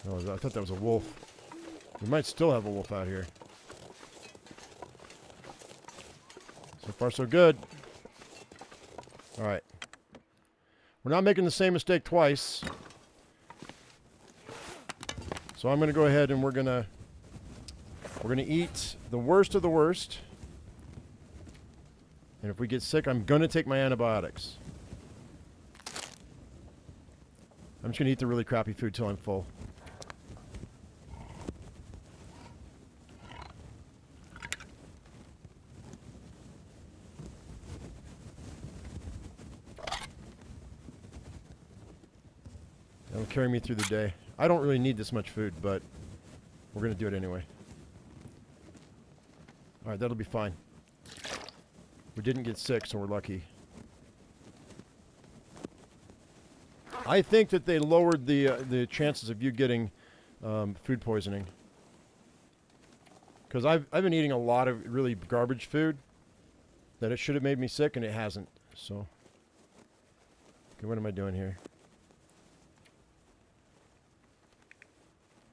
Oh, I thought that was a wolf. We might still have a wolf out here. So far, so good. All right. We're not making the same mistake twice. So I'm going to go ahead and we're going to eat the worst of the worst. And if we get sick, I'm going to take my antibiotics. I'm just going to eat the really crappy food till I'm full. That'll carry me through the day. I don't really need this much food, but we're going to do it anyway. All right, that'll be fine. We didn't get sick, so we're lucky. I think that they lowered the chances of you getting food poisoning. Because I've been eating a lot of really garbage food that it should have made me sick, and it hasn't. So, okay, what am I doing here?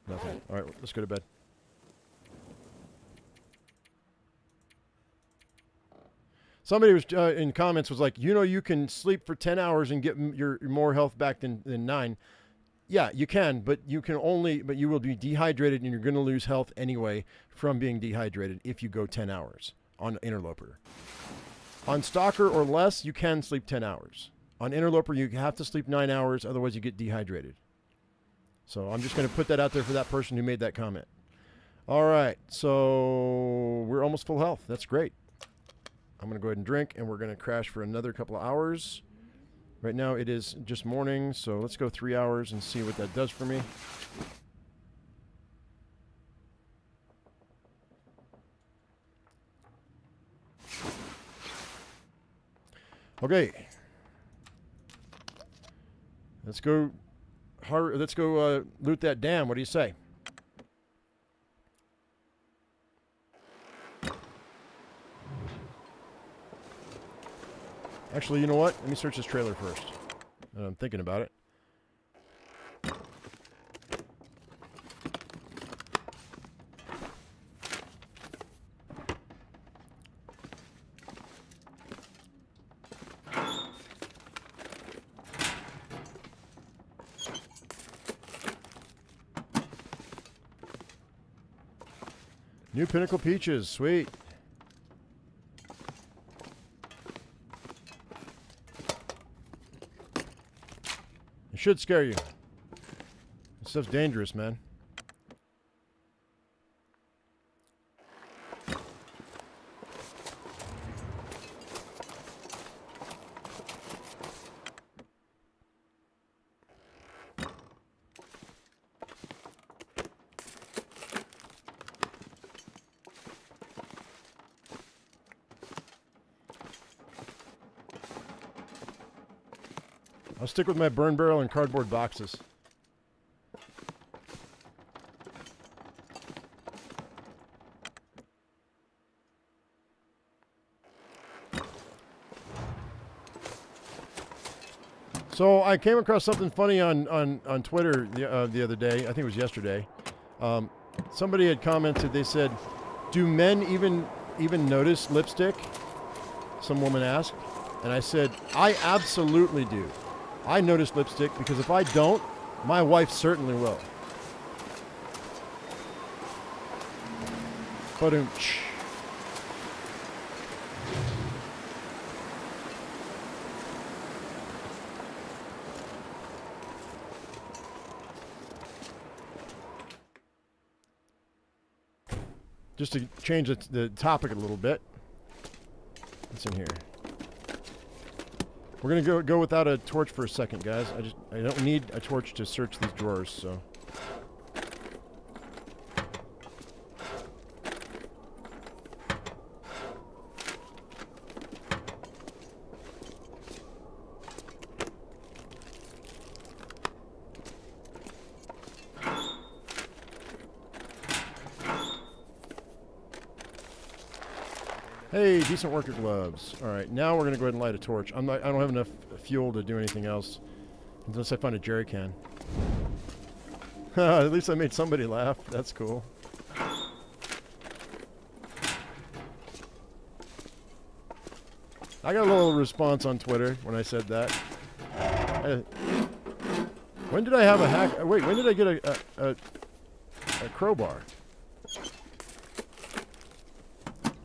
Nothing. All right, let's go to bed. Somebody was in comments was like, you know, you can sleep for 10 hours and get your more health back than 9. Yeah, you can, but you will be dehydrated and you're going to lose health anyway from being dehydrated if you go 10 hours on Interloper. On Stalker or less, you can sleep 10 hours. On Interloper, you have to sleep 9 hours, otherwise you get dehydrated. So I'm just going to put that out there for that person who made that comment. All right, so we're almost full health. That's great. I'm going to go ahead and drink, and we're going to crash for another couple of hours. Right now it is just morning, so let's go 3 hours and see what that does for me. Okay. Let's go loot that dam. What do you say? Actually, you know what? Let me search this trailer first. I'm thinking about it. New Pinnacle Peaches. Sweet. It should scare you. This stuff's dangerous, man. I'll stick with my burn barrel and cardboard boxes. So I came across something funny on Twitter the other day. I think it was yesterday. Somebody had commented. They said, "Do men even notice lipstick?" Some woman asked, and I said, "I absolutely do. I notice lipstick because if I don't, my wife certainly will." Ba-dum-tsh. Just to change the topic a little bit. What's in here? We're gonna go without a torch for a second, guys. I don't need a torch to search these drawers, so. Hey, decent worker gloves. All right, now we're gonna go ahead and light a torch. I don't have enough fuel to do anything else unless I find a jerry can. At least I made somebody laugh. That's cool. I got a little response on Twitter when I said that. When did I have a hack? Wait, when did I get a crowbar?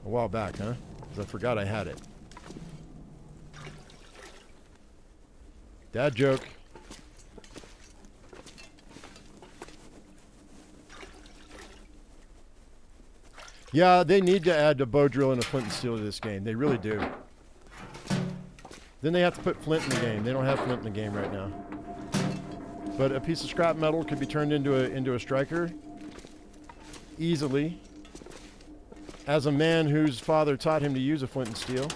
A while back, huh? Because I forgot I had it. Dad joke. Yeah, they need to add a bow drill and a flint and steel to this game. They really do. Then they have to put flint in the game. They don't have flint in the game right now. But a piece of scrap metal could be turned into a striker easily. As a man whose father taught him to use a flint and steel.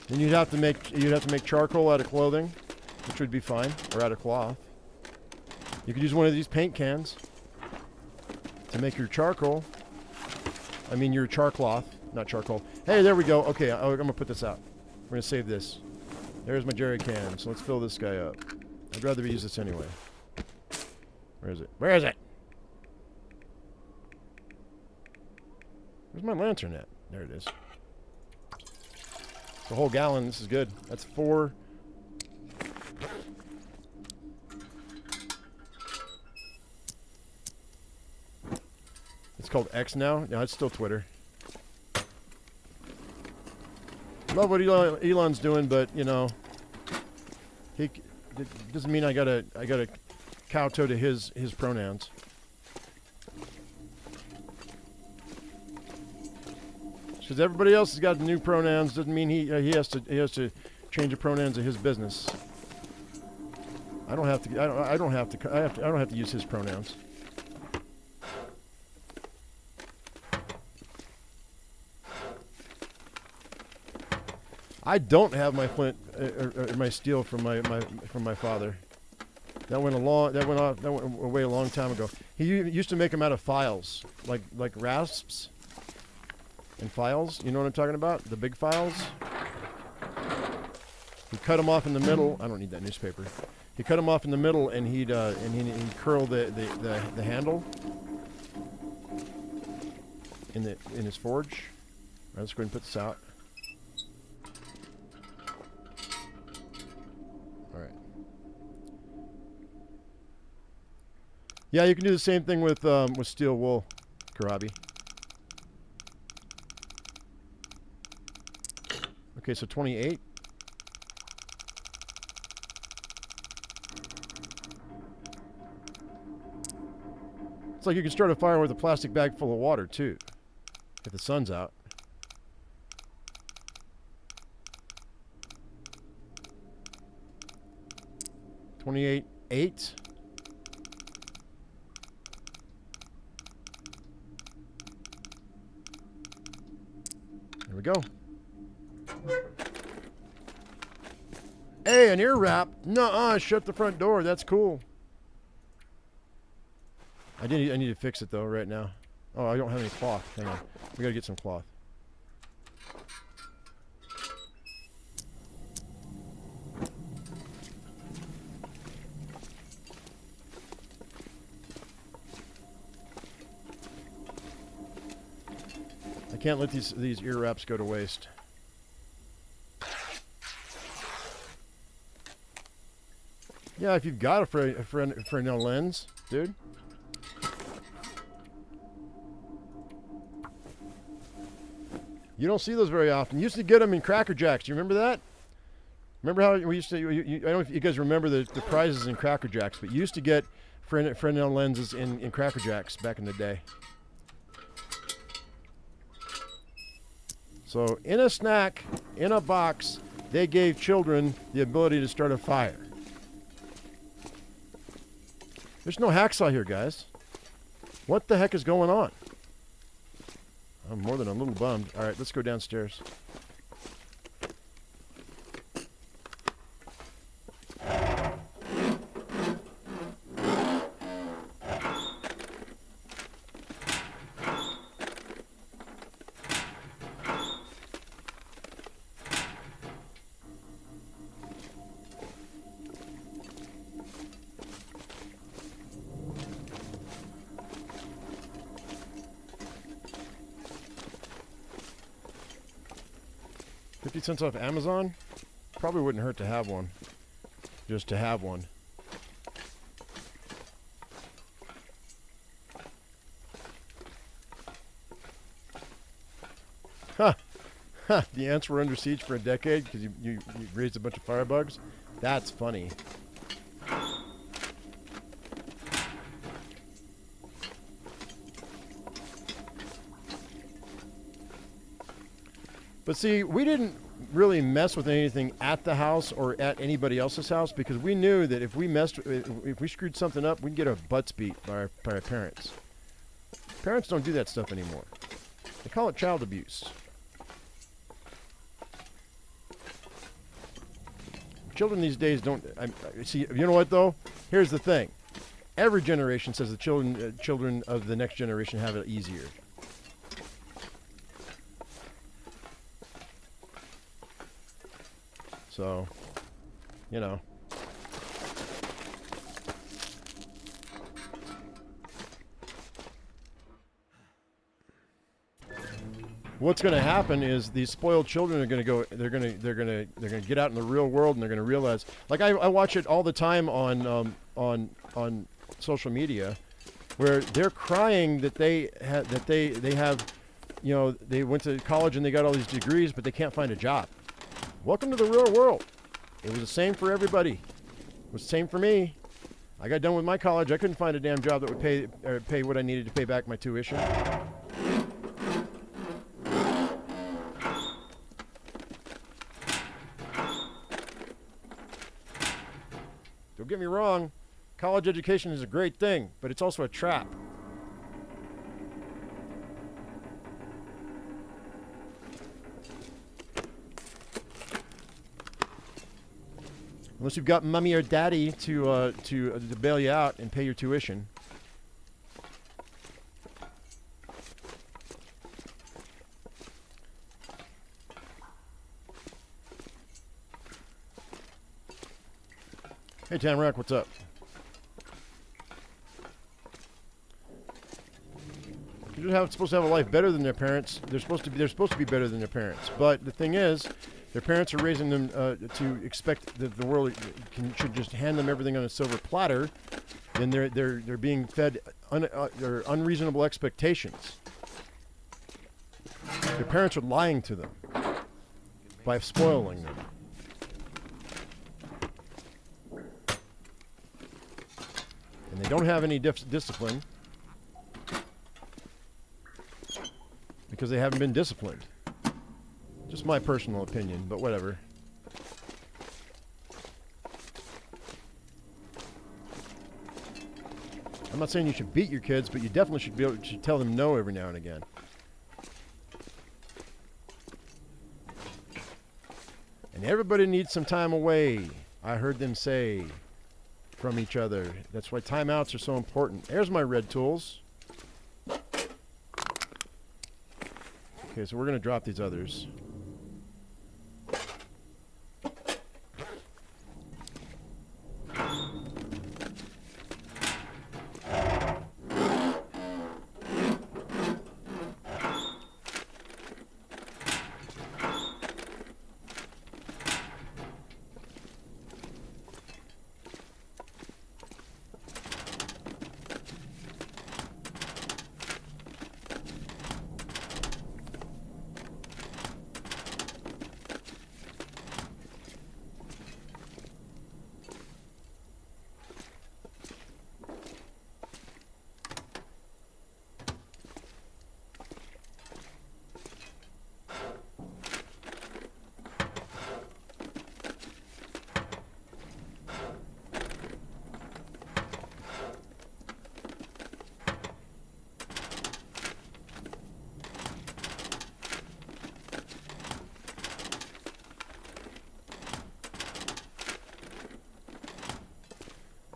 Then you'd have to make charcoal out of clothing, which would be fine, or out of cloth. You could use one of these paint cans to make your charcoal. I mean your char cloth, not charcoal. Hey, there we go. Okay, I'm gonna put this out. We're gonna save this. There's my jerry can. So let's fill this guy up. I'd rather use this anyway. Where is it? Where is it? Where's my lantern at? There it is. It's a whole gallon. This is good. That's 4. It's called X now. No, it's still Twitter. Love what Elon's doing, but you know, it doesn't mean I gotta kowtow to his pronouns. Because everybody else has got new pronouns doesn't mean he has to change the pronouns of his business. I don't have to use his pronouns. I don't have my flint or my steel from my father. That went away a long time ago. He used to make them out of files, like rasps. And files, you know what I'm talking about? The big files. He cut them off in the middle. I don't need that newspaper. He cut them off in the middle, and he'd curl the handle in his forge. All right, let's go ahead and put this out. All right. Yeah, you can do the same thing with steel wool, Karabi. Okay, so 28. It's like you can start a fire with a plastic bag full of water, too, if the sun's out. $28.8. There we go. Hey, an ear wrap? Nuh-uh, shut the front door. That's cool. I need to fix it though right now. Oh, I don't have any cloth. Hang on. We gotta get some cloth. can't let these ear wraps go to waste. Yeah, if you've got a Fresnel lens, dude. You don't see those very often. You used to get them in Cracker Jacks. Do you remember that? Remember how we used to, I don't know if you guys remember the prizes in Cracker Jacks, but you used to get Fresnel lenses in Cracker Jacks back in the day. So in a snack, in a box, they gave children the ability to start a fire. There's no hacksaw here, guys. What the heck is going on? I'm more than a little bummed. All right, let's go downstairs. $0.50 off Amazon? Probably wouldn't hurt to have one. Just to have one. Huh. Huh. The ants were under siege for a decade because you raised a bunch of firebugs? That's funny. But see, we didn't really mess with anything at the house or at anybody else's house because we knew that if we screwed something up, we'd get our butts beat by our parents. Parents don't do that stuff anymore. They call it child abuse. Children these days don't. See, you know what though? Here's the thing. Every generation says the children of the next generation have it easier. So, you know. What's going to happen is these spoiled children are going to go. They're going to get out in the real world and they're going to realize. Like I watch it all the time on social media, where they're crying that they have, you know, they went to college and they got all these degrees, but they can't find a job. Welcome to the real world. It was the same for everybody. It was the same for me. I got done with my college. I couldn't find a damn job that would pay what I needed to pay back my tuition. Don't get me wrong. College education is a great thing, but it's also a trap. Unless you've got mommy or daddy to bail you out and pay your tuition. Hey Tamarack, what's up? You're supposed to have a life better than their parents. They're supposed to be better than their parents. But the thing is, their parents are raising them to expect that the world should just hand them everything on a silver platter, and they're being fed their unreasonable expectations. Their parents are lying to them by spoiling them. And they don't have any discipline because they haven't been disciplined. Just my personal opinion, but whatever. I'm not saying you should beat your kids, but you definitely should be able to tell them no every now and again. And everybody needs some time away, I heard them say, from each other. That's why timeouts are so important. There's my red tools. Okay, so we're going to drop these others.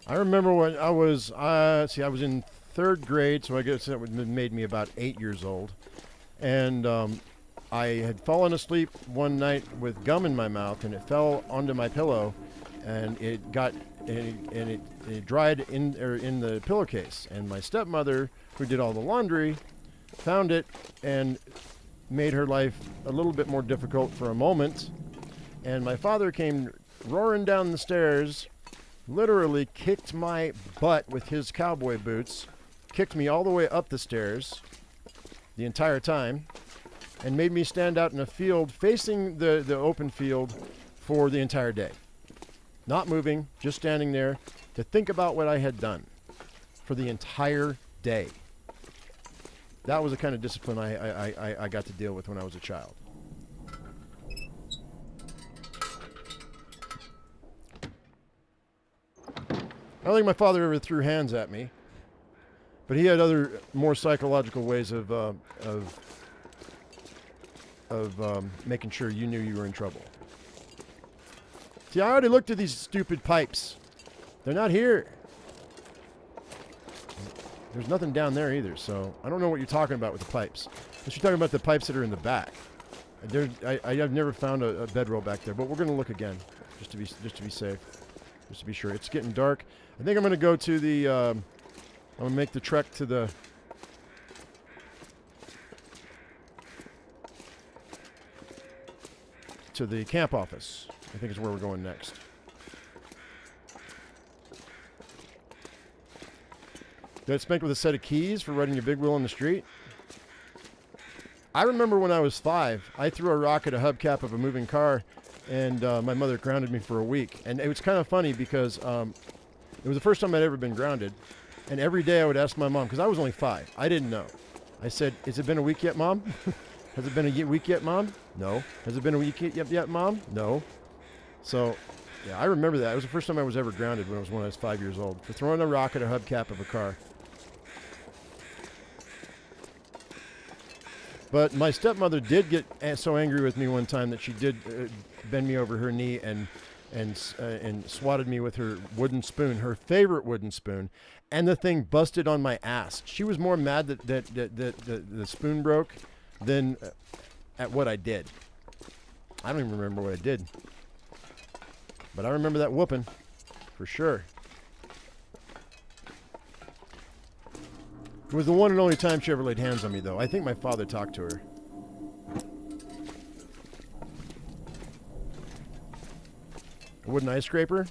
I remember when I was, I was in 3rd grade, so I guess that would have made me about 8 years old. And I had fallen asleep one night with gum in my mouth, and it fell onto my pillow, and it got, and it dried in the pillowcase. And my stepmother, who did all the laundry, found it and made her life a little bit more difficult for a moment. And my father came roaring down the stairs, literally kicked my butt with his cowboy boots, kicked me all the way up the stairs the entire time, and made me stand out in a field facing the open field for the entire day. Not moving, just standing there to think about what I had done for the entire day. That was the kind of discipline I got to deal with when I was a child. I don't think my father ever threw hands at me, but he had other more psychological ways of making sure you knew you were in trouble. See, I already looked at these stupid pipes. They're not here. There's nothing down there either, so I don't know what you're talking about with the pipes. Unless you're talking about the pipes that are in the back. I've never found a bedroll back there, but we're going to look again, just to be safe, just to be sure. It's getting dark. I think I'm going to go to the. I'm going to make the trek to the camp office. I think is where we're going next. That's spent with a set of keys for riding your big wheel on the street. I remember when I was 5, I threw a rock at a hubcap of a moving car, and my mother grounded me for a week. And it was kind of funny because it was the first time I'd ever been grounded. And every day I would ask my mom, because I was only 5. I didn't know. I said, "Has it been a week yet, Mom? Has it been a week yet, Mom? No. Has it been a week yet, Mom? No." So, yeah, I remember that. It was the first time I was ever grounded when I was 5 years old, for throwing a rock at a hubcap of a car. But my stepmother did get so angry with me one time that she did bend me over her knee and swatted me with her wooden spoon, her favorite wooden spoon, and the thing busted on my ass. She was more mad that the spoon broke than at what I did. I don't even remember what I did, but I remember that whooping for sure. It was the one and only time she ever laid hands on me, though. I think my father talked to her. A wooden ice scraper?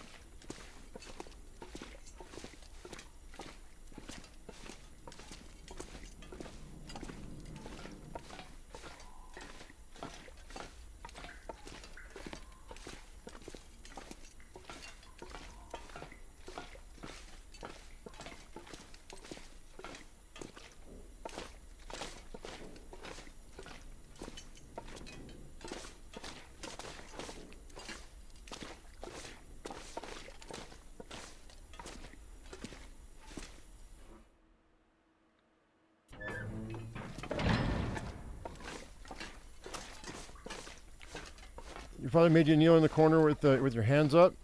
Your father made you kneel in the corner with your hands up?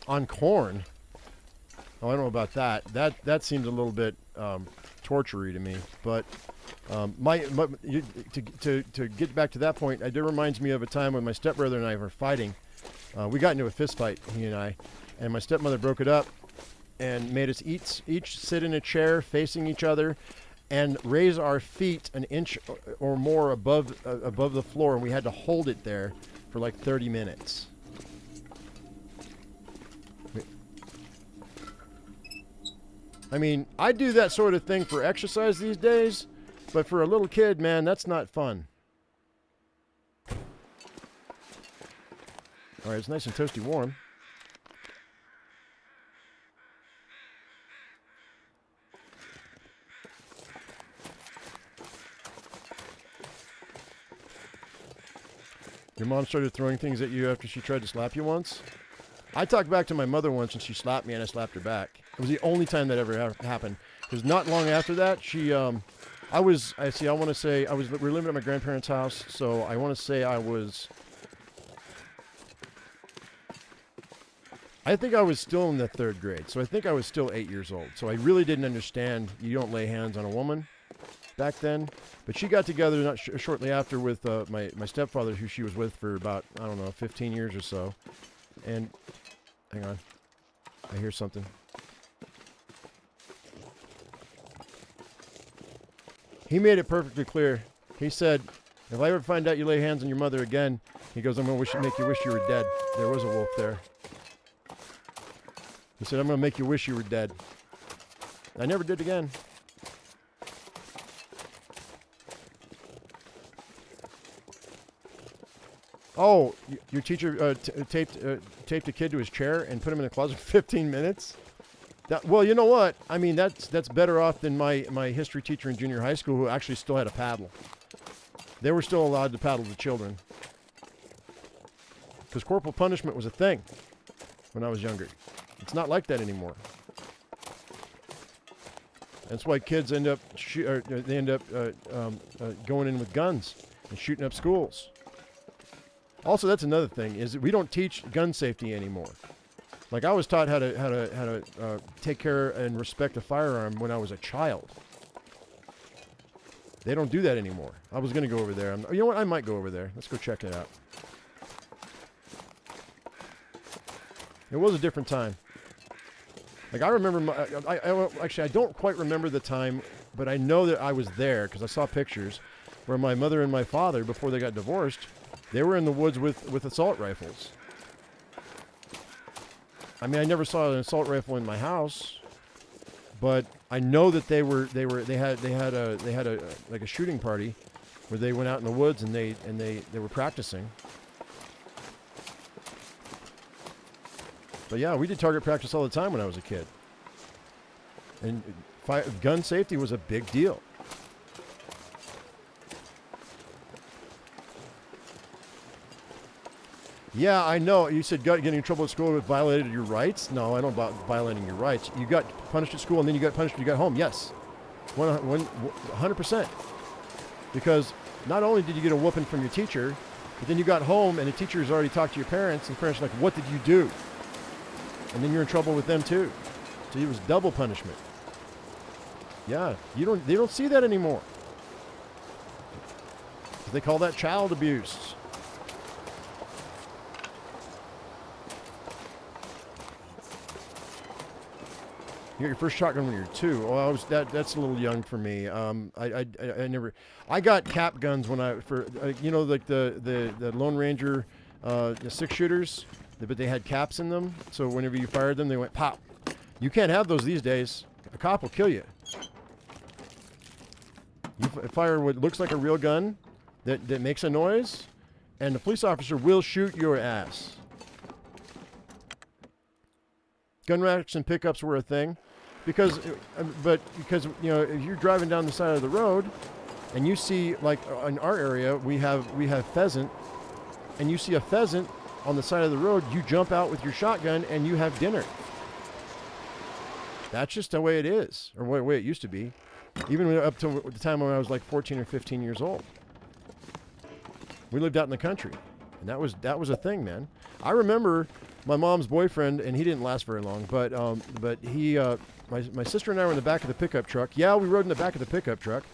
On corn? Oh, I don't know about that. That seems a little bit torture-y to me. But to get back to that point, it reminds me of a time when my stepbrother and I were fighting. We got into a fist fight, he and I, and my stepmother broke it up and made us each sit in a chair facing each other and raise our feet an inch or more above the floor, and we had to hold it there for like 30 minutes. I mean, I do that sort of thing for exercise these days, but for a little kid, man, that's not fun. All right, it's nice and toasty warm. Your mom started throwing things at you after she tried to slap you once? I talked back to my mother once and she slapped me and I slapped her back. It was the only time that ever happened. Because not long after that, we were living at my grandparents' house, so I want to say I was I think I was still in the 3rd grade, so I think I was still 8 years old. So I really didn't understand you don't lay hands on a woman back then. But she got together not shortly after with my stepfather, who she was with for about, I don't know, 15 years or so. And, hang on, I hear something. He made it perfectly clear. He said, if I ever find out you lay hands on your mother again, he goes, I'm going to make you wish you were dead. There was a wolf there. He said, I'm going to make you wish you were dead. I never did again. Oh, your teacher taped a kid to his chair and put him in a closet for 15 minutes? Well, you know what? I mean, that's better off than my history teacher in junior high school, who actually still had a paddle. They were still allowed to paddle the children. Because corporal punishment was a thing when I was younger. It's not like that anymore. That's why kids end up going in with guns and shooting up schools. Also, that's another thing, is that we don't teach gun safety anymore. Like, I was taught how to take care and respect a firearm when I was a child. They don't do that anymore. I was going to go over there. You know what? I might go over there. Let's go check it out. It was a different time. Like, I remember, actually, I don't quite remember the time, but I know that I was there because I saw pictures where my mother and my father, before they got divorced, they were in the woods with assault rifles. I mean, I never saw an assault rifle in my house, but I know that they had a shooting party where they went out in the woods and they were practicing. But yeah, we did target practice all the time when I was a kid. And gun safety was a big deal. Yeah, I know. You said getting in trouble at school with violated your rights. No, I don't about violating your rights. You got punished at school and then you got punished when you got home. Yes, 100%. Because not only did you get a whooping from your teacher, but then you got home and the teacher's already talked to your parents, and the parents are like, what did you do? And then you're in trouble with them too. So it was double punishment. Yeah, they don't see that anymore. They call that child abuse. You got your first shotgun when you were 2. Oh, that's a little young for me. I got cap guns when like the Lone Ranger, the 6-shooters, but they had caps in them. So whenever you fired them, they went pop. You can't have those these days. A cop will kill you. You fire what looks like a real gun that makes a noise, and the police officer will shoot your ass. Gun racks and pickups were a thing. Because you know, if you're driving down the side of the road and you see, like in our area, we have pheasant, and you see a pheasant on the side of the road, you jump out with your shotgun and you have dinner. That's just the way it is, or the way it used to be, even up to the time when I was like 14 or 15 years old. We lived out in the country, and that was a thing, man. I remember my mom's boyfriend, and he didn't last very long, but he, my sister and I were in the back of the pickup truck. Yeah, we rode in the back of the pickup truck,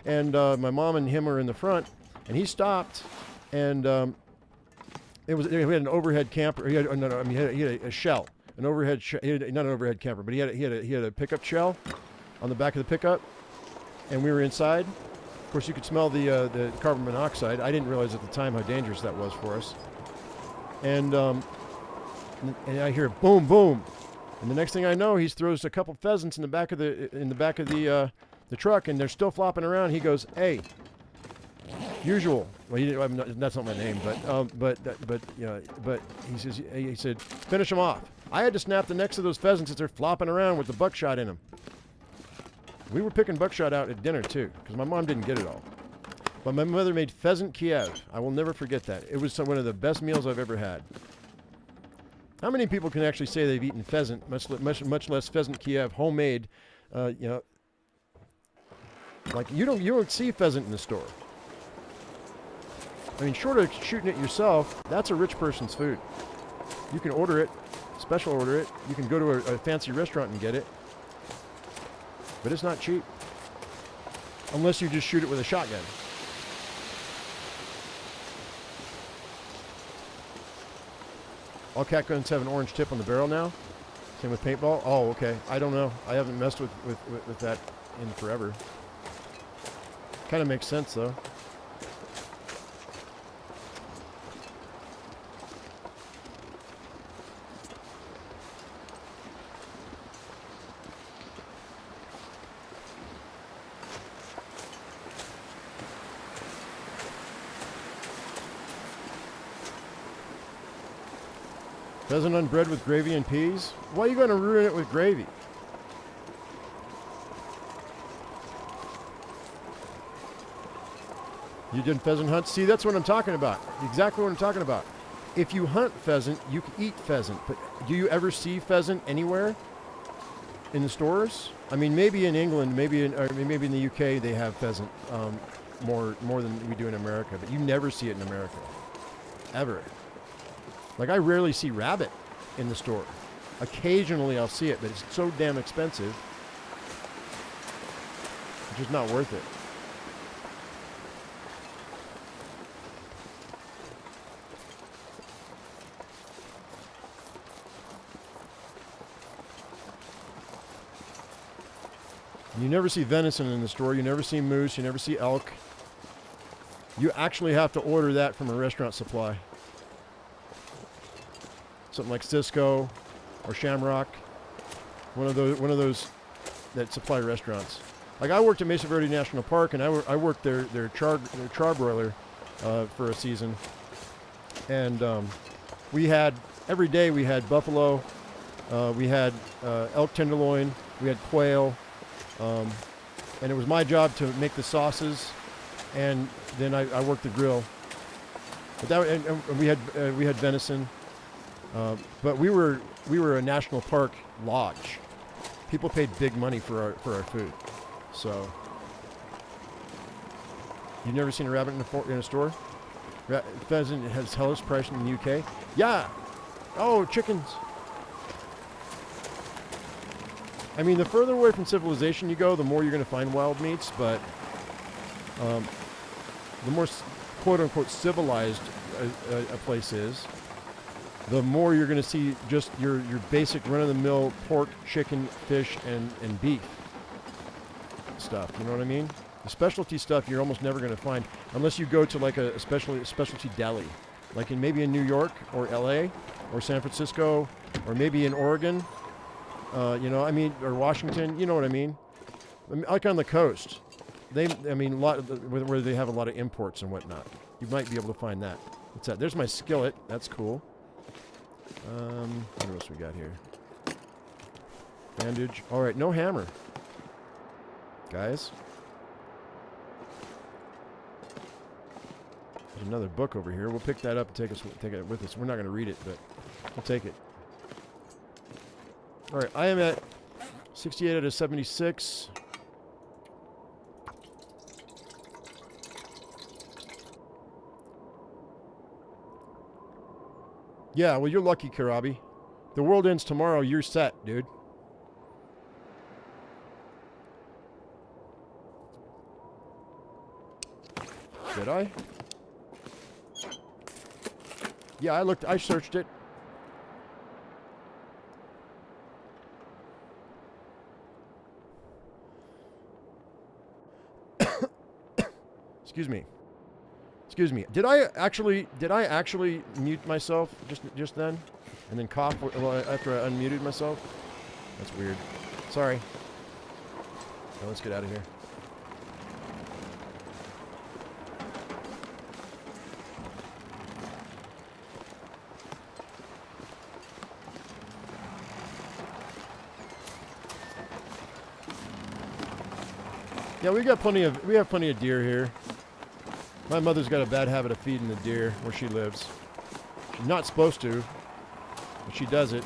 and my mom and him were in the front, and he stopped, and we had an overhead camper. He had a shell, an overhead, not an overhead camper, but he had a pickup shell on the back of the pickup, and we were inside. Of course, you could smell the carbon monoxide. I didn't realize at the time how dangerous that was for us. And I hear boom, boom, and the next thing I know, he throws a couple pheasants in the back of the truck, and they're still flopping around. He goes, "Hey, usual." Well, that's not my name, but he said, "Finish them off." I had to snap the necks of those pheasants as they're flopping around with the buckshot in them. We were picking buckshot out at dinner too, because my mom didn't get it all. But my mother made pheasant Kiev. I will never forget that. It was one of the best meals I've ever had. How many people can actually say they've eaten pheasant, much less pheasant Kiev, homemade? Like you don't see pheasant in the store. I mean, short of shooting it yourself, that's a rich person's food. You can order it, special order it. You can go to a fancy restaurant and get it. But it's not cheap. Unless you just shoot it with a shotgun. All cat guns have an orange tip on the barrel now. Same with paintball. Oh, okay. I don't know. I haven't messed with that in forever. Kind of makes sense, though. Pheasant on bread with gravy and peas? Why are you going to ruin it with gravy? You did pheasant hunt? See, that's what I'm talking about. Exactly what I'm talking about. If you hunt pheasant, you can eat pheasant. But do you ever see pheasant anywhere in the stores? I mean, maybe in England, maybe in the UK, they have pheasant more than we do in America. But you never see it in America, ever. Like, I rarely see rabbit in the store. Occasionally I'll see it, but it's so damn expensive. It's just not worth it. You never see venison in the store. You never see moose. You never see elk. You actually have to order that from a restaurant supply. Something like Cisco or Shamrock, one of those that supply restaurants. Like, I worked at Mesa Verde National Park, and I worked their char broiler for a season, and we had every day we had buffalo, we had elk tenderloin, we had quail, and it was my job to make the sauces, and then I worked the grill. But that and we had venison. But we were a national park lodge. People paid big money for our food. So, you've never seen a rabbit in a store? Pheasant has hellish price in the UK. Yeah. Oh, chickens. I mean, the further away from civilization you go, the more you're going to find wild meats. But the more quote unquote civilized a place is, the more you're going to see just your basic run-of-the-mill pork, chicken, fish, and beef stuff. You know what I mean? The specialty stuff you're almost never going to find unless you go to like a specialty deli, like maybe in New York or L.A. or San Francisco or maybe in Oregon. You know, I mean, or Washington. You know what I mean? Like on the coast, where they have a lot of imports and whatnot. You might be able to find that. What's that? There's my skillet. That's cool. What else we got here? Bandage. All right, no hammer, guys. There's another book over here. We'll pick that up and take it with us. We're not going to read it, but we'll take it. All right, I am at 68 out of 76. Yeah, well, you're lucky, Karabi. The world ends tomorrow. You're set, dude. Did I? Yeah, I searched it. Excuse me. Excuse me. Did I actually mute myself just then, and then cough after I unmuted myself? That's weird. Sorry. Now let's get out of here. Yeah, we have plenty of deer here. My mother's got a bad habit of feeding the deer where she lives. She's not supposed to, but she does it.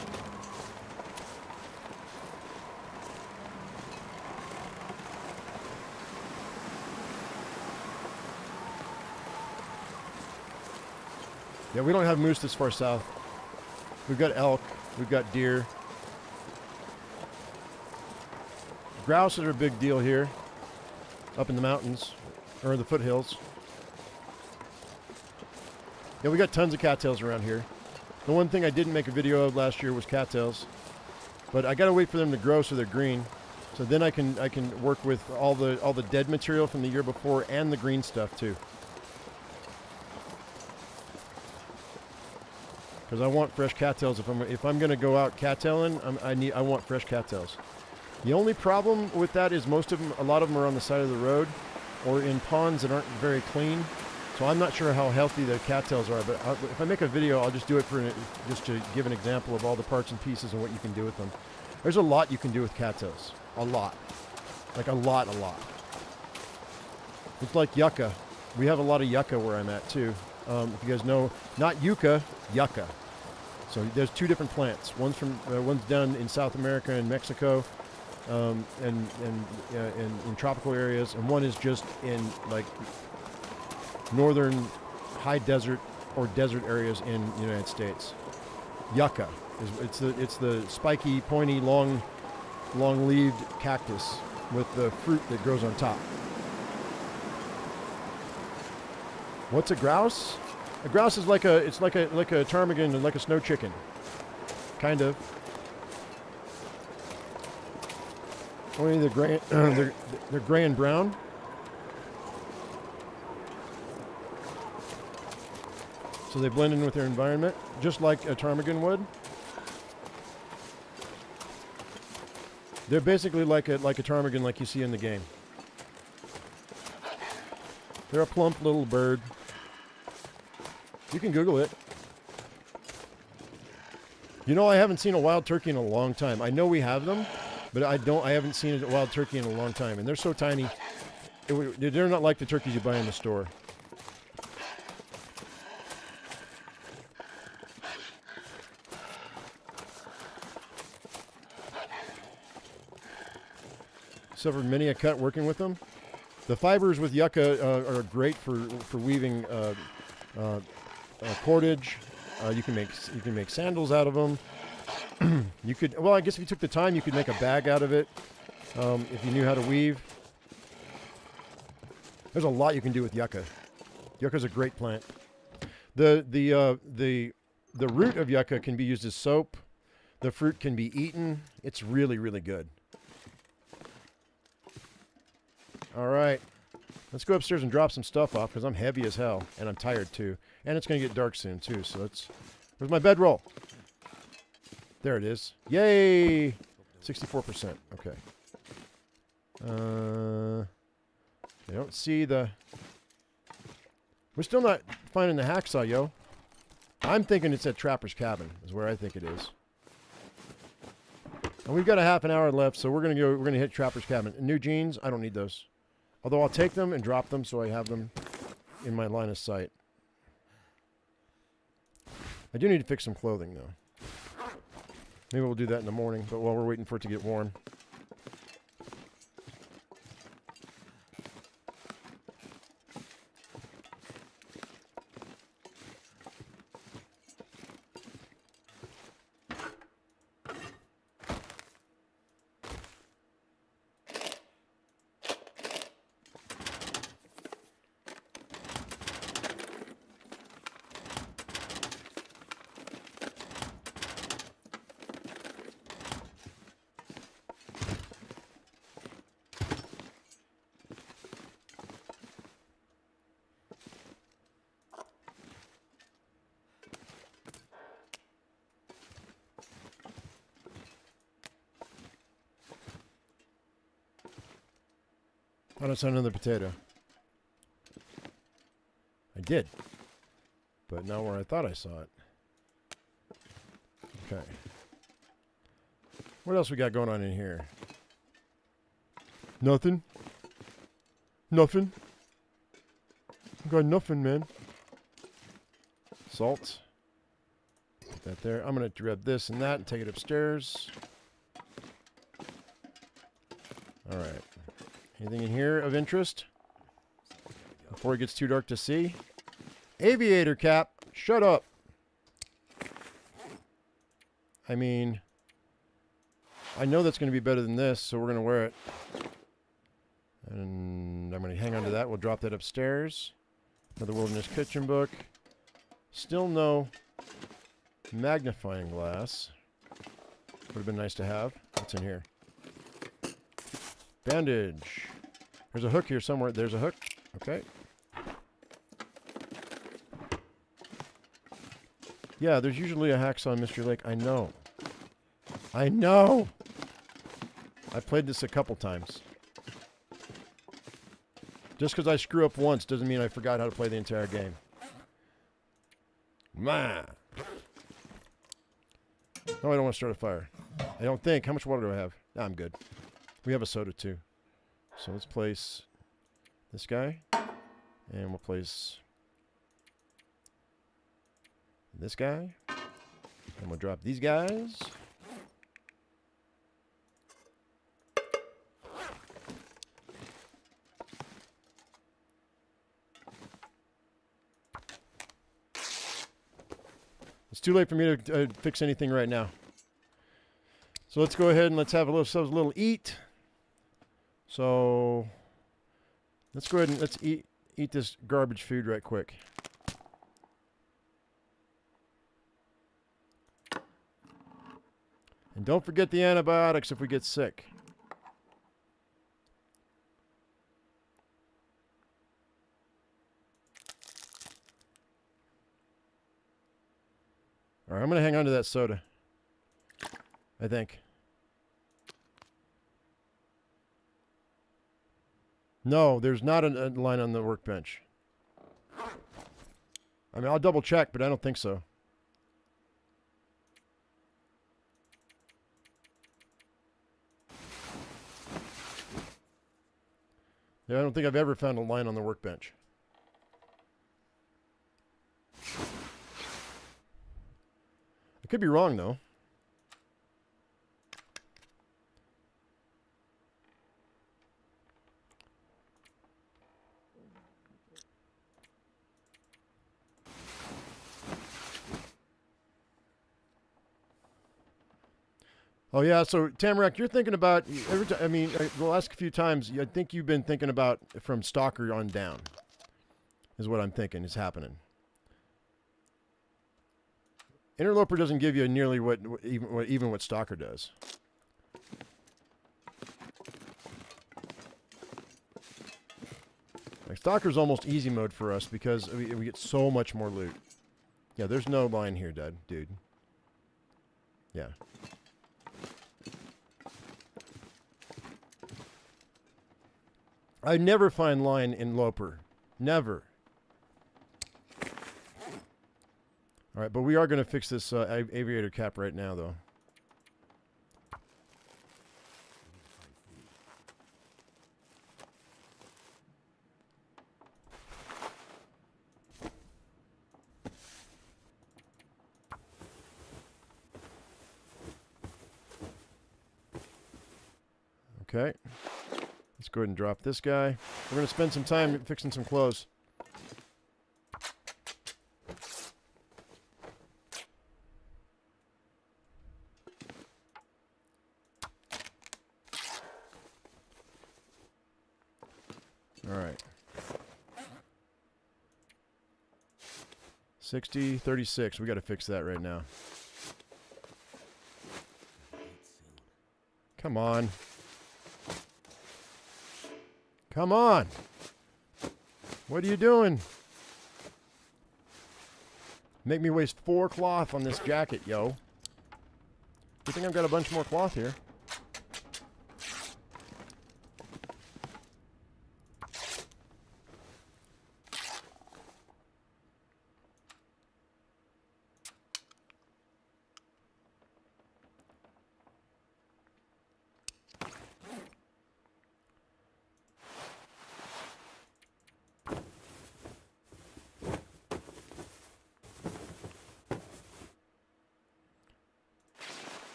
Yeah, we don't have moose this far south. We've got elk. We've got deer. Grouse are a big deal here, up in the mountains, or the foothills. Yeah, we got tons of cattails around here. The one thing I didn't make a video of last year was cattails, but I gotta wait for them to grow so they're green. So then I can work with all the dead material from the year before and the green stuff too. Because I want fresh cattails if I'm gonna go out cattailing. I want fresh cattails. The only problem with that is a lot of them are on the side of the road or in ponds that aren't very clean. So I'm not sure how healthy the cattails are, but if I make a video, I'll just do it just to give an example of all the parts and pieces and what you can do with them. There's a lot you can do with cattails. A lot. Like a lot. It's like yucca. We have a lot of yucca where I'm at too. If you guys know, not yucca, yucca. So there's two different plants. One's down in South America and Mexico, and in tropical areas, and one is just in like northern high desert or desert areas in the United States. Yucca it's the spiky, pointy, long-leaved cactus with the fruit that grows on top. What's a grouse? A grouse is like a ptarmigan and like a snow chicken, kind of. Only they're gray. They're gray and brown. So they blend in with their environment, just like a ptarmigan would. They're basically like a ptarmigan, like you see in the game. They're a plump little bird. You can Google it. I haven't seen a wild turkey in a long time. I know we have them, but I haven't seen a wild turkey in a long time, and they're so tiny. They're not like the turkeys you buy in the store. Suffered many a cut working with them. The fibers with yucca are great for weaving cordage. You can make sandals out of them. I guess if you took the time, you could make a bag out of it if you knew how to weave. There's a lot you can do with yucca. Yucca's a great plant. The root of yucca can be used as soap. The fruit can be eaten. It's really, really good. All right, let's go upstairs and drop some stuff off because I'm heavy as hell and I'm tired too. And it's going to get dark soon too, so where's my bedroll? There it is. Yay! 64%. Okay. I don't see the... We're still not finding the hacksaw, yo. I'm thinking it's at Trapper's Cabin is where I think it is. And we've got a half an hour left, so we're gonna hit Trapper's Cabin. New jeans, I don't need those. Although I'll take them and drop them so I have them in my line of sight. I do need to fix some clothing, though. Maybe we'll do that in the morning, but while we're waiting for it to get warm. I don't saw another potato. I did. But not where I thought I saw it. Okay. What else we got going on in here? Nothing. Nothing. Got nothing, man. Salt. Put that there. I'm going to grab this and that and take it upstairs. All right. Anything in here of interest? Before it gets too dark to see? Aviator cap. Shut up. I mean, I know that's going to be better than this, so we're going to wear it. And I'm going to hang on to that. We'll drop that upstairs. Another Wilderness Kitchen book. Still no magnifying glass. Would have been nice to have. What's in here? Bandage. There's a hook here somewhere. There's a hook. Okay. Yeah, there's usually a hacksaw in Mystery Lake. I know. I know! I played this a couple times. Just because I screw up once doesn't mean I forgot how to play the entire game. Ma. No, I don't want to start a fire. I don't think. How much water do I have? Nah, I'm good. We have a soda too. So let's place this guy. And we'll place this guy. And we'll drop these guys. It's too late for me to fix anything right now. So let's go ahead and let's have a little eat. So let's go ahead and let's eat this garbage food right quick. And don't forget the antibiotics if we get sick. All right, I'm going to hang on to that soda. I think. No, there's not a line on the workbench. I mean, I'll double check, but I don't think so. Yeah, I don't think I've ever found a line on the workbench. I could be wrong, though. Oh, yeah, so, Tamarack, you're thinking about, every time, I mean, the last few times, I think you've been thinking about from Stalker on down, is what I'm thinking is happening. Interloper doesn't give you nearly even what Stalker does. Like, Stalker's almost easy mode for us because we get so much more loot. Yeah, there's no line here, dude. Yeah. I never find line in Loper. Never. All right, but we are going to fix this aviator cap right now, though. Okay. Let's go ahead and drop this guy. We're going to spend some time fixing some clothes. All right. 60, 36. We got to fix that right now. Come on. Come on. What are you doing? Make me waste 4 cloth on this jacket, yo. You think I've got a bunch more cloth here?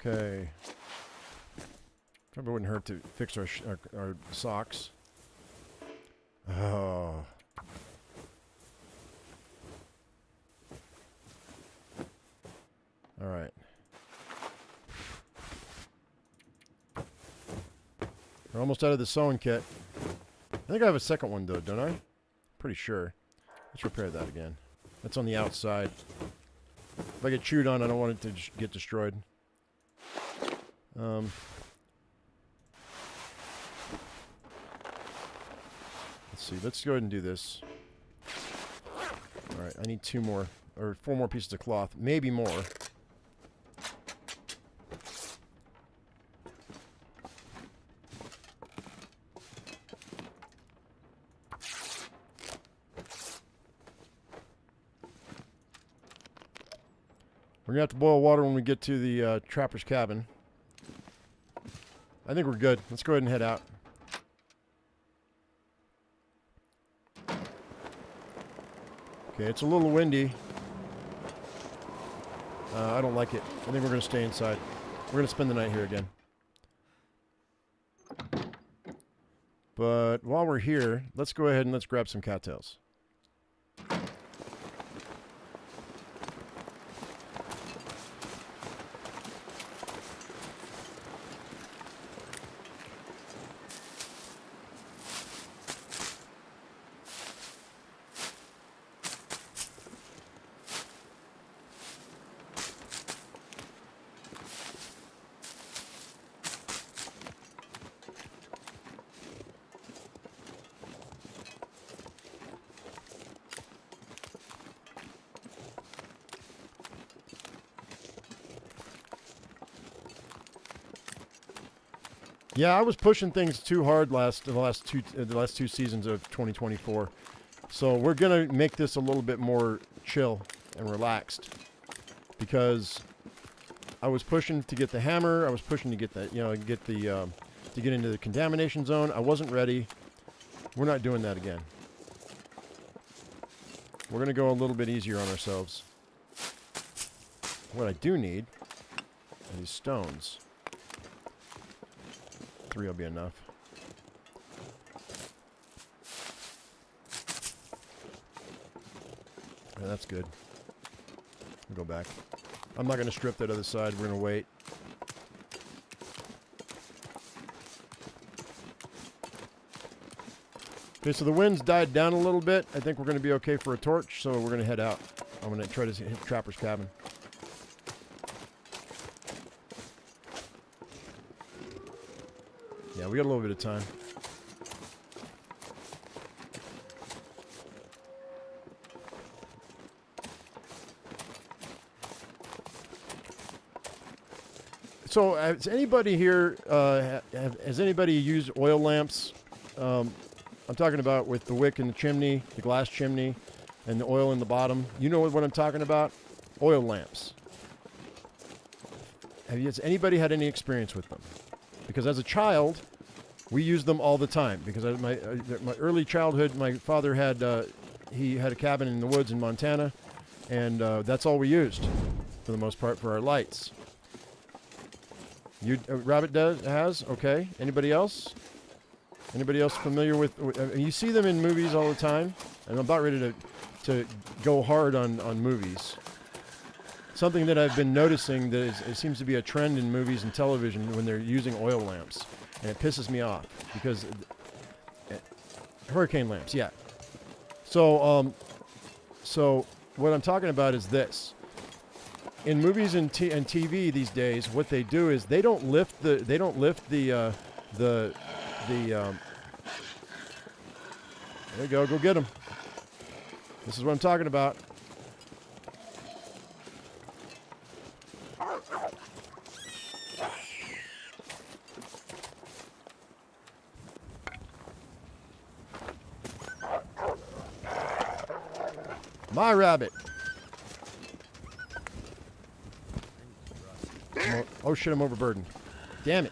Okay. Probably wouldn't hurt to fix our socks. Oh. All right. We're almost out of the sewing kit. I think I have a second one though, don't I? Pretty sure. Let's repair that again. That's on the outside. If I get chewed on, I don't want it to get destroyed. Let's see. Let's go ahead and do this. All right. I need 2 more, or 4 more pieces of cloth, maybe more. We're going to have to boil water when we get to the trapper's cabin. I think we're good. Let's go ahead and head out. Okay, it's a little windy. I don't like it. I think we're going to stay inside. We're going to spend the night here again. But while we're here, let's go ahead and let's grab some cattails. Yeah, I was pushing things too hard the last two seasons of 2024. So we're gonna make this a little bit more chill and relaxed because I was pushing to get the hammer. I was pushing to get that, to get into the contamination zone. I wasn't ready. We're not doing that again. We're gonna go a little bit easier on ourselves. What I do need are these stones. 3 will be enough. Yeah, that's good. We'll go back. I'm not going to strip that other side. We're going to wait. Okay, so the wind's died down a little bit. I think we're going to be okay for a torch, so we're going to head out. I'm going to try to hit Trapper's cabin. Yeah, we got a little bit of time. So, has anybody here, has anybody used oil lamps? I'm talking about with the wick in the chimney, the glass chimney, and the oil in the bottom. You know what I'm talking about? Oil lamps. Has anybody had any experience with them? Because as a child, we used them all the time. Because my early childhood, my father had he had a cabin in the woods in Montana, and that's all we used for the most part for our lights. You Rabbit has okay. Anybody else? Anybody else familiar with? You see them in movies all the time, and I'm about ready to go hard on movies. Something that I've been noticing that it seems to be a trend in movies and television when they're using oil lamps, and it pisses me off because hurricane lamps, yeah. So what I'm talking about is this: in movies and TV these days, what they do is they don't lift the there you go get them. This is what I'm talking about. My rabbit. Oh shit, I'm overburdened. Damn it.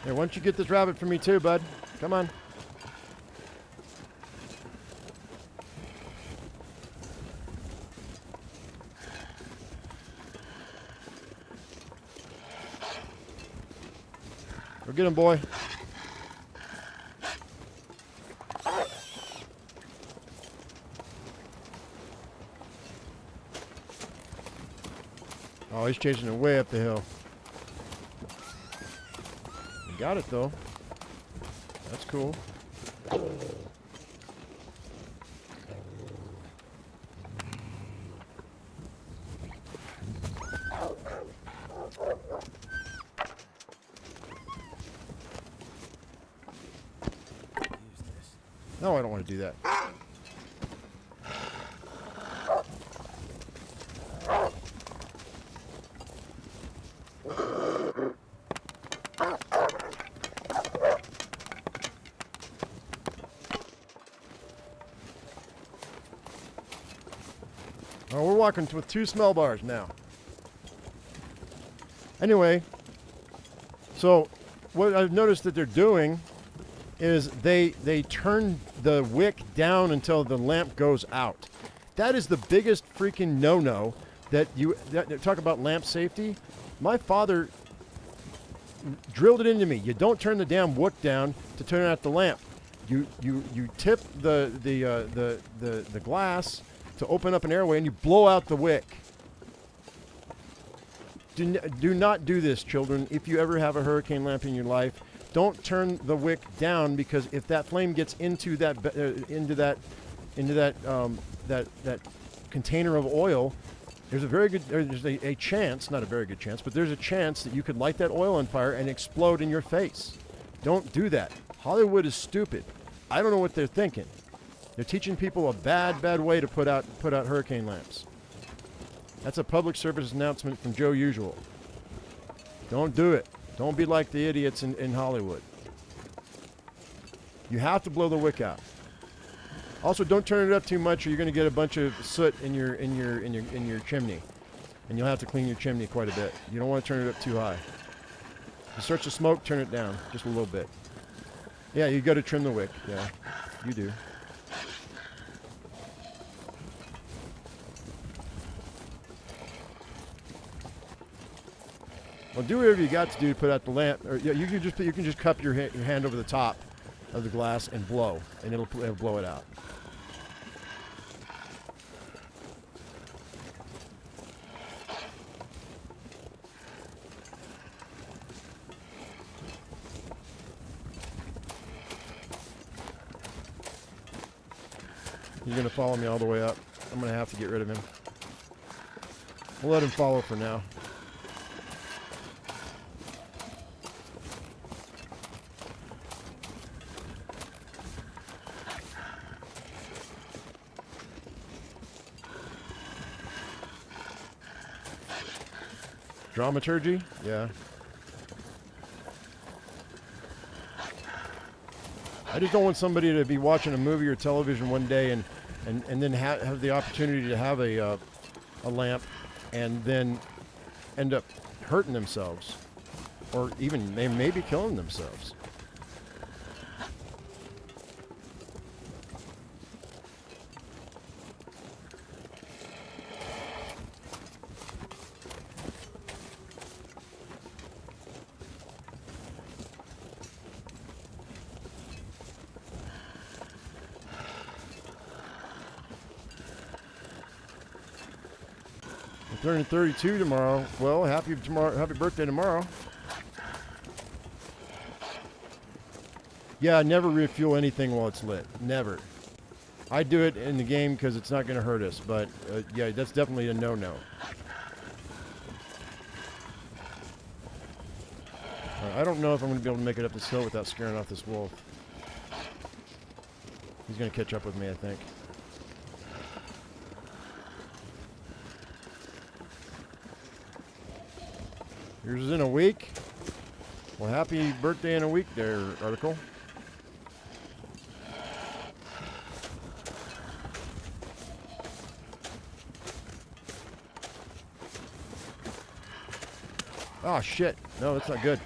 Here, why don't you get this rabbit for me too, bud? Come on. Go get him, boy. Oh, he's chasing it way up the hill. He got it, though. That's cool. No, I don't want to do that. Oh, we're walking with 2 smell bars now. Anyway, so what I've noticed that they're doing is they turn the wick down until the lamp goes out. That is the biggest freaking no-no that talk about lamp safety. My father drilled it into me. You don't turn the damn wick down to turn out the lamp. You tip the glass to open up an airway and you blow out the wick. Do not do this, children. If you ever have a hurricane lamp in your life, don't turn the wick down, because if that flame gets into that container of oil, there's a chance, not a very good chance, but there's a chance that you could light that oil on fire and explode in your face. Don't do that. Hollywood is stupid. I don't know what they're thinking. They're teaching people a bad way to put out hurricane lamps. That's a public service announcement from Joe Usual. Don't do it. Don't be like the idiots in Hollywood. You have to blow the wick out. Also, don't turn it up too much, or you're going to get a bunch of soot in your chimney, and you'll have to clean your chimney quite a bit. You don't want to turn it up too high. If it starts to smoke, turn it down just a little bit. Yeah, you got to trim the wick. Yeah, you do. Well, do whatever you got to do to put out the lamp. Or you can just cup your hand over the top of the glass and blow, and it'll blow it out. He's gonna follow me all the way up. I'm gonna have to get rid of him. We'll let him follow for now. Dramaturgy? Yeah. I just don't want somebody to be watching a movie or television one day and then have the opportunity to have a lamp and then end up hurting themselves, or even maybe killing themselves. Turning 32 tomorrow. Well, happy birthday tomorrow. Yeah, never refuel anything while it's lit. Never. I do it in the game because it's not going to hurt us, but yeah, that's definitely a no-no. I don't know if I'm going to be able to make it up this hill without scaring off this wolf. He's going to catch up with me, I think. Yours is in a week. Well, happy birthday in a week there, Article. Oh, shit. No, that's not good.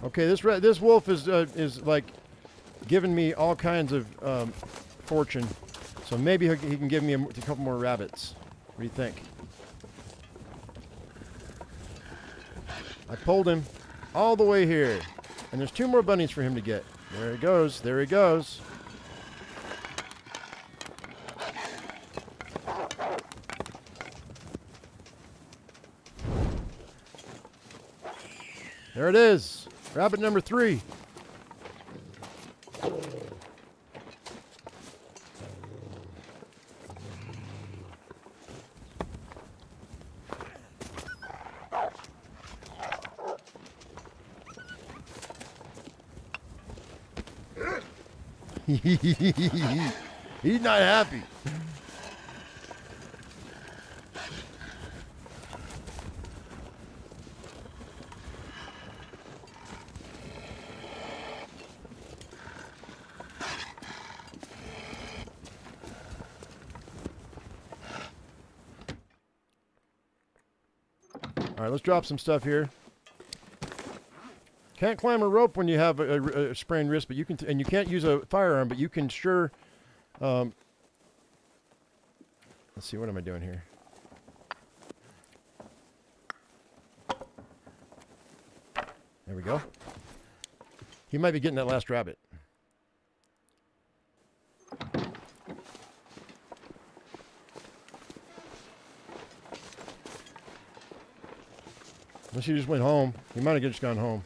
Okay, this wolf is like giving me all kinds of fortune, so maybe he can give me a couple more rabbits. What do you think? I pulled him all the way here, and there's 2 more bunnies for him to get. There he goes. There he goes. There it is. Rabbit number 3. He's not happy. All right, let's drop some stuff here. Can't climb a rope when you have a sprained wrist, but you can, and you can't use a firearm, but you can sure. Let's see, what am I doing here? There we go. He might be getting that last rabbit. Unless he just went home. He might have just gone home.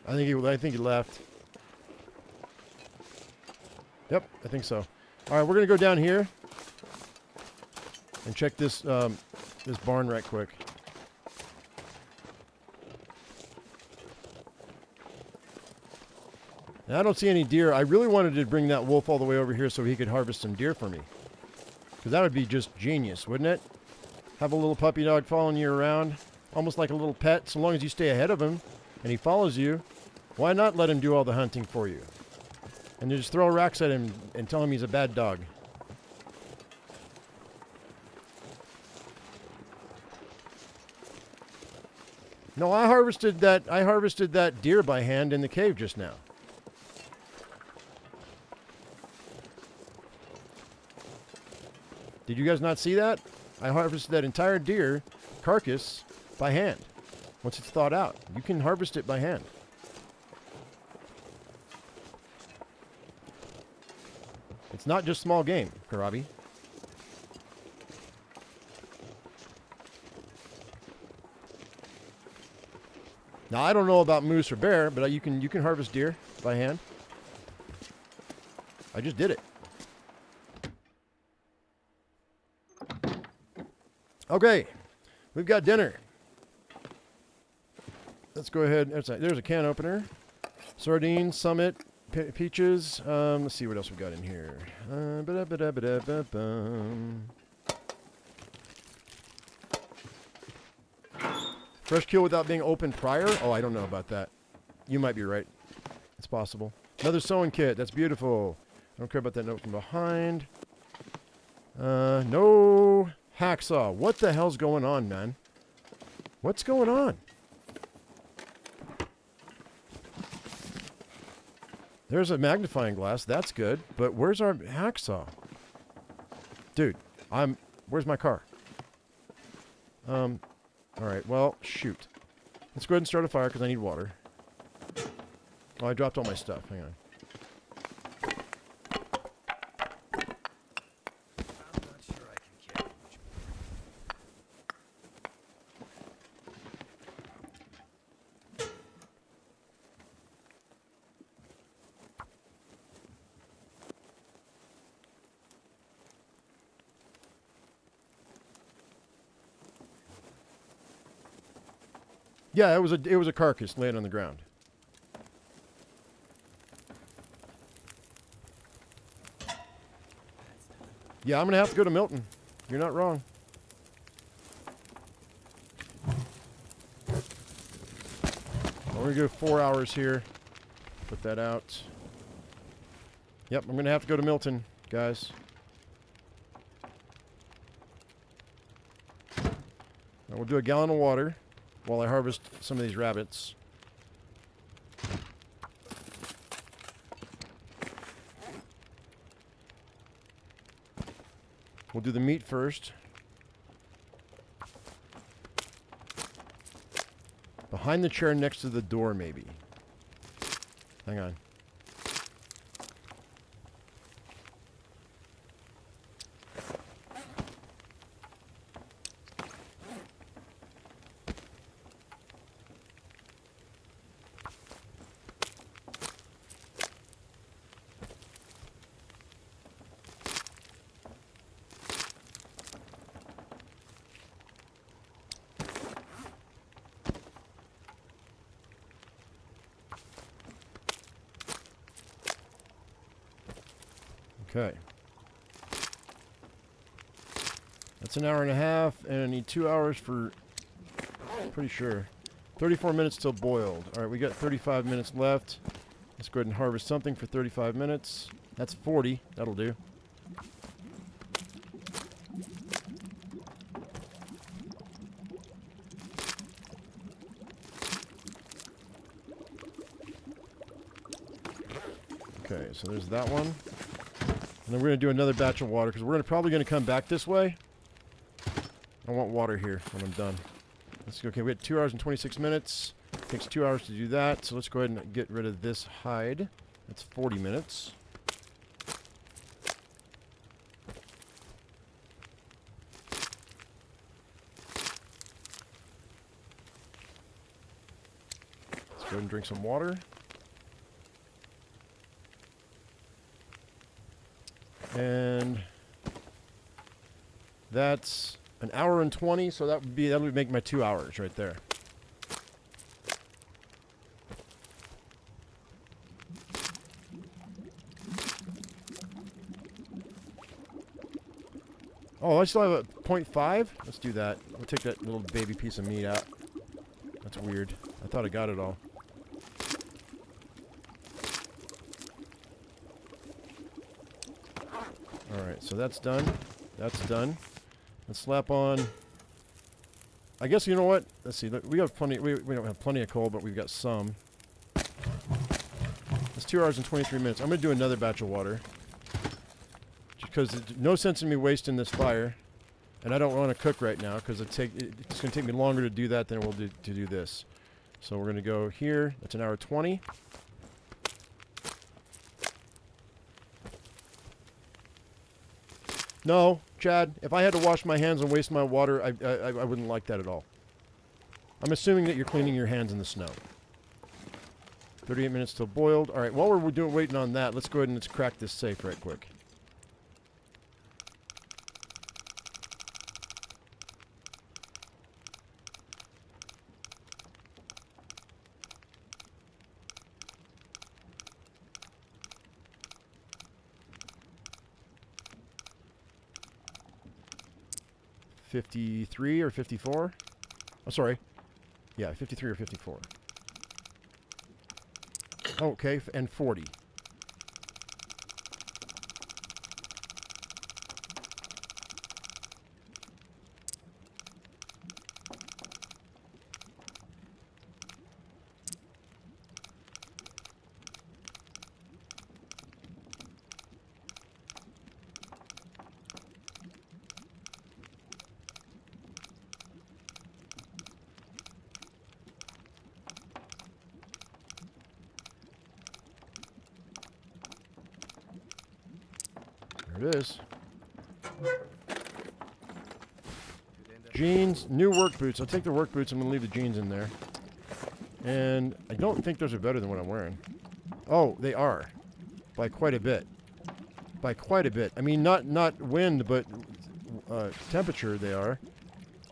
I think he left. Yep, I think so. All right, we're gonna go down here and check this this barn right quick. Now, I don't see any deer. I really wanted to bring that wolf all the way over here so he could harvest some deer for me, because that would be just genius, wouldn't it? Have a little puppy dog following you around, almost like a little pet. So long as you stay ahead of him and he follows you, why not let him do all the hunting for you? And you just throw rocks at him and tell him he's a bad dog. No, I harvested that deer by hand in the cave just now. Did you guys not see that? I harvested that entire deer carcass by hand. Once it's thawed out, you can harvest it by hand. It's not just small game, Karabi. Now, I don't know about moose or bear, but you can harvest deer by hand. I just did it. Okay, we've got dinner. Let's go ahead. There's a can opener. Sardines, Summit, peaches. Let's see what else we got in here. Fresh kill without being opened prior? Oh, I don't know about that. You might be right. It's possible. Another sewing kit. That's beautiful. I don't care about that note from behind. No hacksaw. What the hell's going on, man? What's going on? There's a magnifying glass. That's good. But where's our hacksaw? Dude, where's my car? All right, well, shoot. Let's go ahead and start a fire because I need water. Oh, I dropped all my stuff. Hang on. Yeah, it was a carcass laying on the ground. Yeah, I'm gonna have to go to Milton. You're not wrong. We're gonna go 4 hours here. Put that out. Yep, I'm gonna have to go to Milton, guys. We'll do a gallon of water while I harvest some of these rabbits. We'll do the meat first. Behind the chair next to the door, maybe. Hang on. Okay. That's an hour and a half, and I need 2 hours for, pretty sure, 34 minutes till boiled. All right, we got 35 minutes left. Let's go ahead and harvest something for 35 minutes. That's 40. That'll do. Okay, so there's that one. And then we're going to do another batch of water because we're probably going to come back this way. I want water here when I'm done. Let's go. Okay, we had 2 hours and 26 minutes. It takes 2 hours to do that. So let's go ahead and get rid of this hide. That's 40 minutes. Let's go ahead and drink some water. And that's an hour and 20, so that would make my 2 hours right there. Oh, I still have a 0.5? Let's do that. We'll take that little baby piece of meat out. That's weird. I thought I got it all. Alright, so that's done. That's done. Let's slap on... I guess, you know what? Let's see. We have plenty... We don't have plenty of coal, but we've got some. It's 2 hours and 23 minutes. I'm going to do another batch of water. Because there's no sense in me wasting this fire. And I don't want to cook right now, because it's going to take me longer to do that than it will to do this. So we're going to go here. That's an hour 20. No, Chad, if I had to wash my hands and waste my water, I wouldn't like that at all. I'm assuming that you're cleaning your hands in the snow. 38 minutes till boiled. All right, while we're waiting on that, let's go ahead and let's crack this safe right quick. $53 or $54? Oh, sorry. Yeah, 53 or 54. Okay, and 40. There it is. Jeans, new work boots. I'll take the work boots. I'm going to leave the jeans in there. And I don't think those are better than what I'm wearing. Oh, they are. By quite a bit. By quite a bit. I mean, not wind, but temperature they are.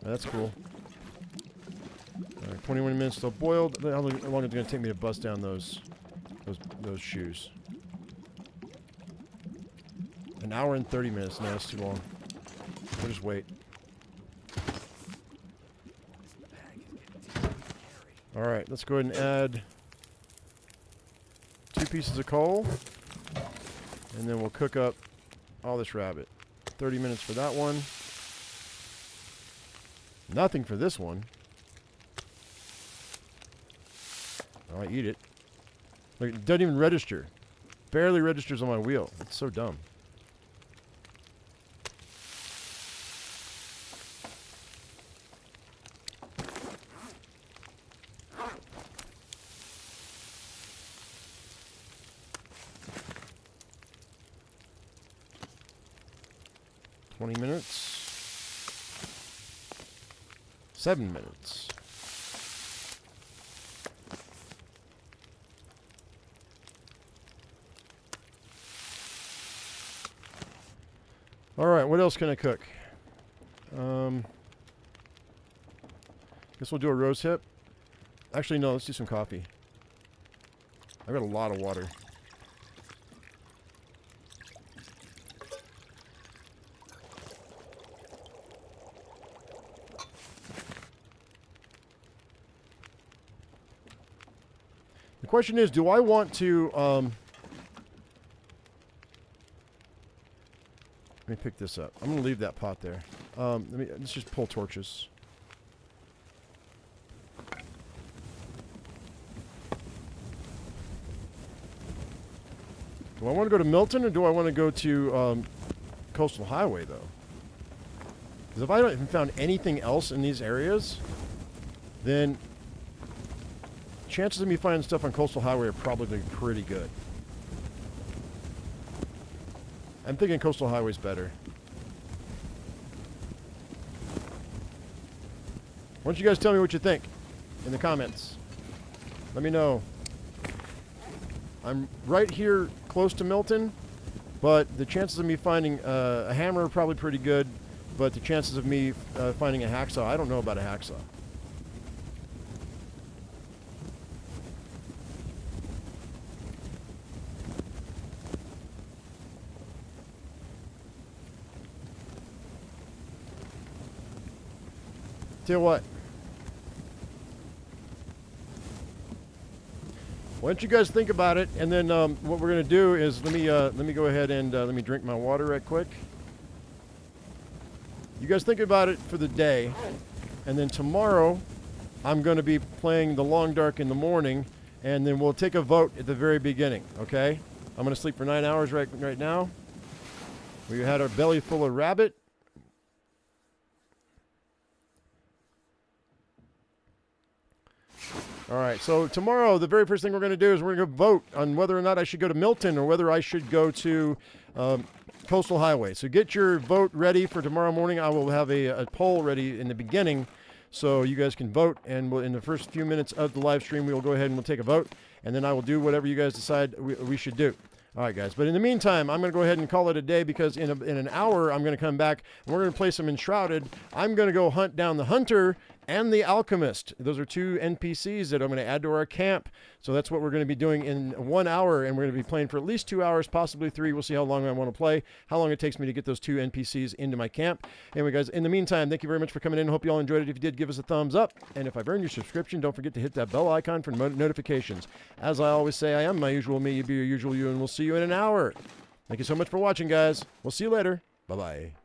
That's cool. All right, 21 minutes till boiled. How long is it going to take me to bust down those shoes? An hour and 30 minutes. No, that's too long. We'll just wait. Alright, let's go ahead and add 2 pieces of coal. And then we'll cook up all this rabbit. 30 minutes for that one. Nothing for this one. Oh, I eat it. Like, it doesn't even register. Barely registers on my wheel. It's so dumb. Minutes. 7 minutes. All right, what else can I cook? Guess we'll do a rose hip. Actually, no, let's do some coffee. I've got a lot of water. The question is, do I want to, let me pick this up. I'm going to leave that pot there. Let's just pull torches. Do I want to go to Milton or do I want to go to Coastal Highway, though? Because if I haven't found anything else in these areas, then chances of me finding stuff on Coastal Highway are probably pretty good. I'm thinking Coastal Highway's better. Why don't you guys tell me what you think in the comments? Let me know. I'm right here close to Milton, but the chances of me finding a hammer are probably pretty good, but the chances of me finding a hacksaw, I don't know about a hacksaw. Tell you what. Why don't you guys think about it, and then what we're gonna do is let me go ahead and let me drink my water right quick. You guys think about it for the day, and then tomorrow I'm going to be playing the Long Dark in the morning, and then we'll take a vote at the very beginning. Okay? I'm going to sleep for 9 hours right now. We had our belly full of rabbit. All right, so tomorrow, the very first thing we're going to do is we're going to vote on whether or not I should go to Milton or whether I should go to Coastal Highway. So get your vote ready for tomorrow morning. I will have a poll ready in the beginning so you guys can vote. And in the first few minutes of the live stream, we will go ahead and we'll take a vote. And then I will do whatever you guys decide we should do. All right, guys. But in the meantime, I'm going to go ahead and call it a day because in an hour, I'm going to come back and we're going to play some Enshrouded. I'm going to go hunt down the Hunter and the Alchemist. Those are two NPCs that I'm going to add to our camp. So that's what we're going to be doing in 1 hour, and we're going to be playing for at least 2 hours, possibly 3. We'll see how long I want to play, how long it takes me to get those two NPCs into my camp. Anyway, guys, in the meantime, thank you very much for coming in. Hope you all enjoyed it. If you did, give us a thumbs up. And if I've earned your subscription, don't forget to hit that bell icon for notifications. As I always say, I am my usual me, you be your usual you, and we'll see you in an hour. Thank you so much for watching, guys. We'll see you later. Bye-bye.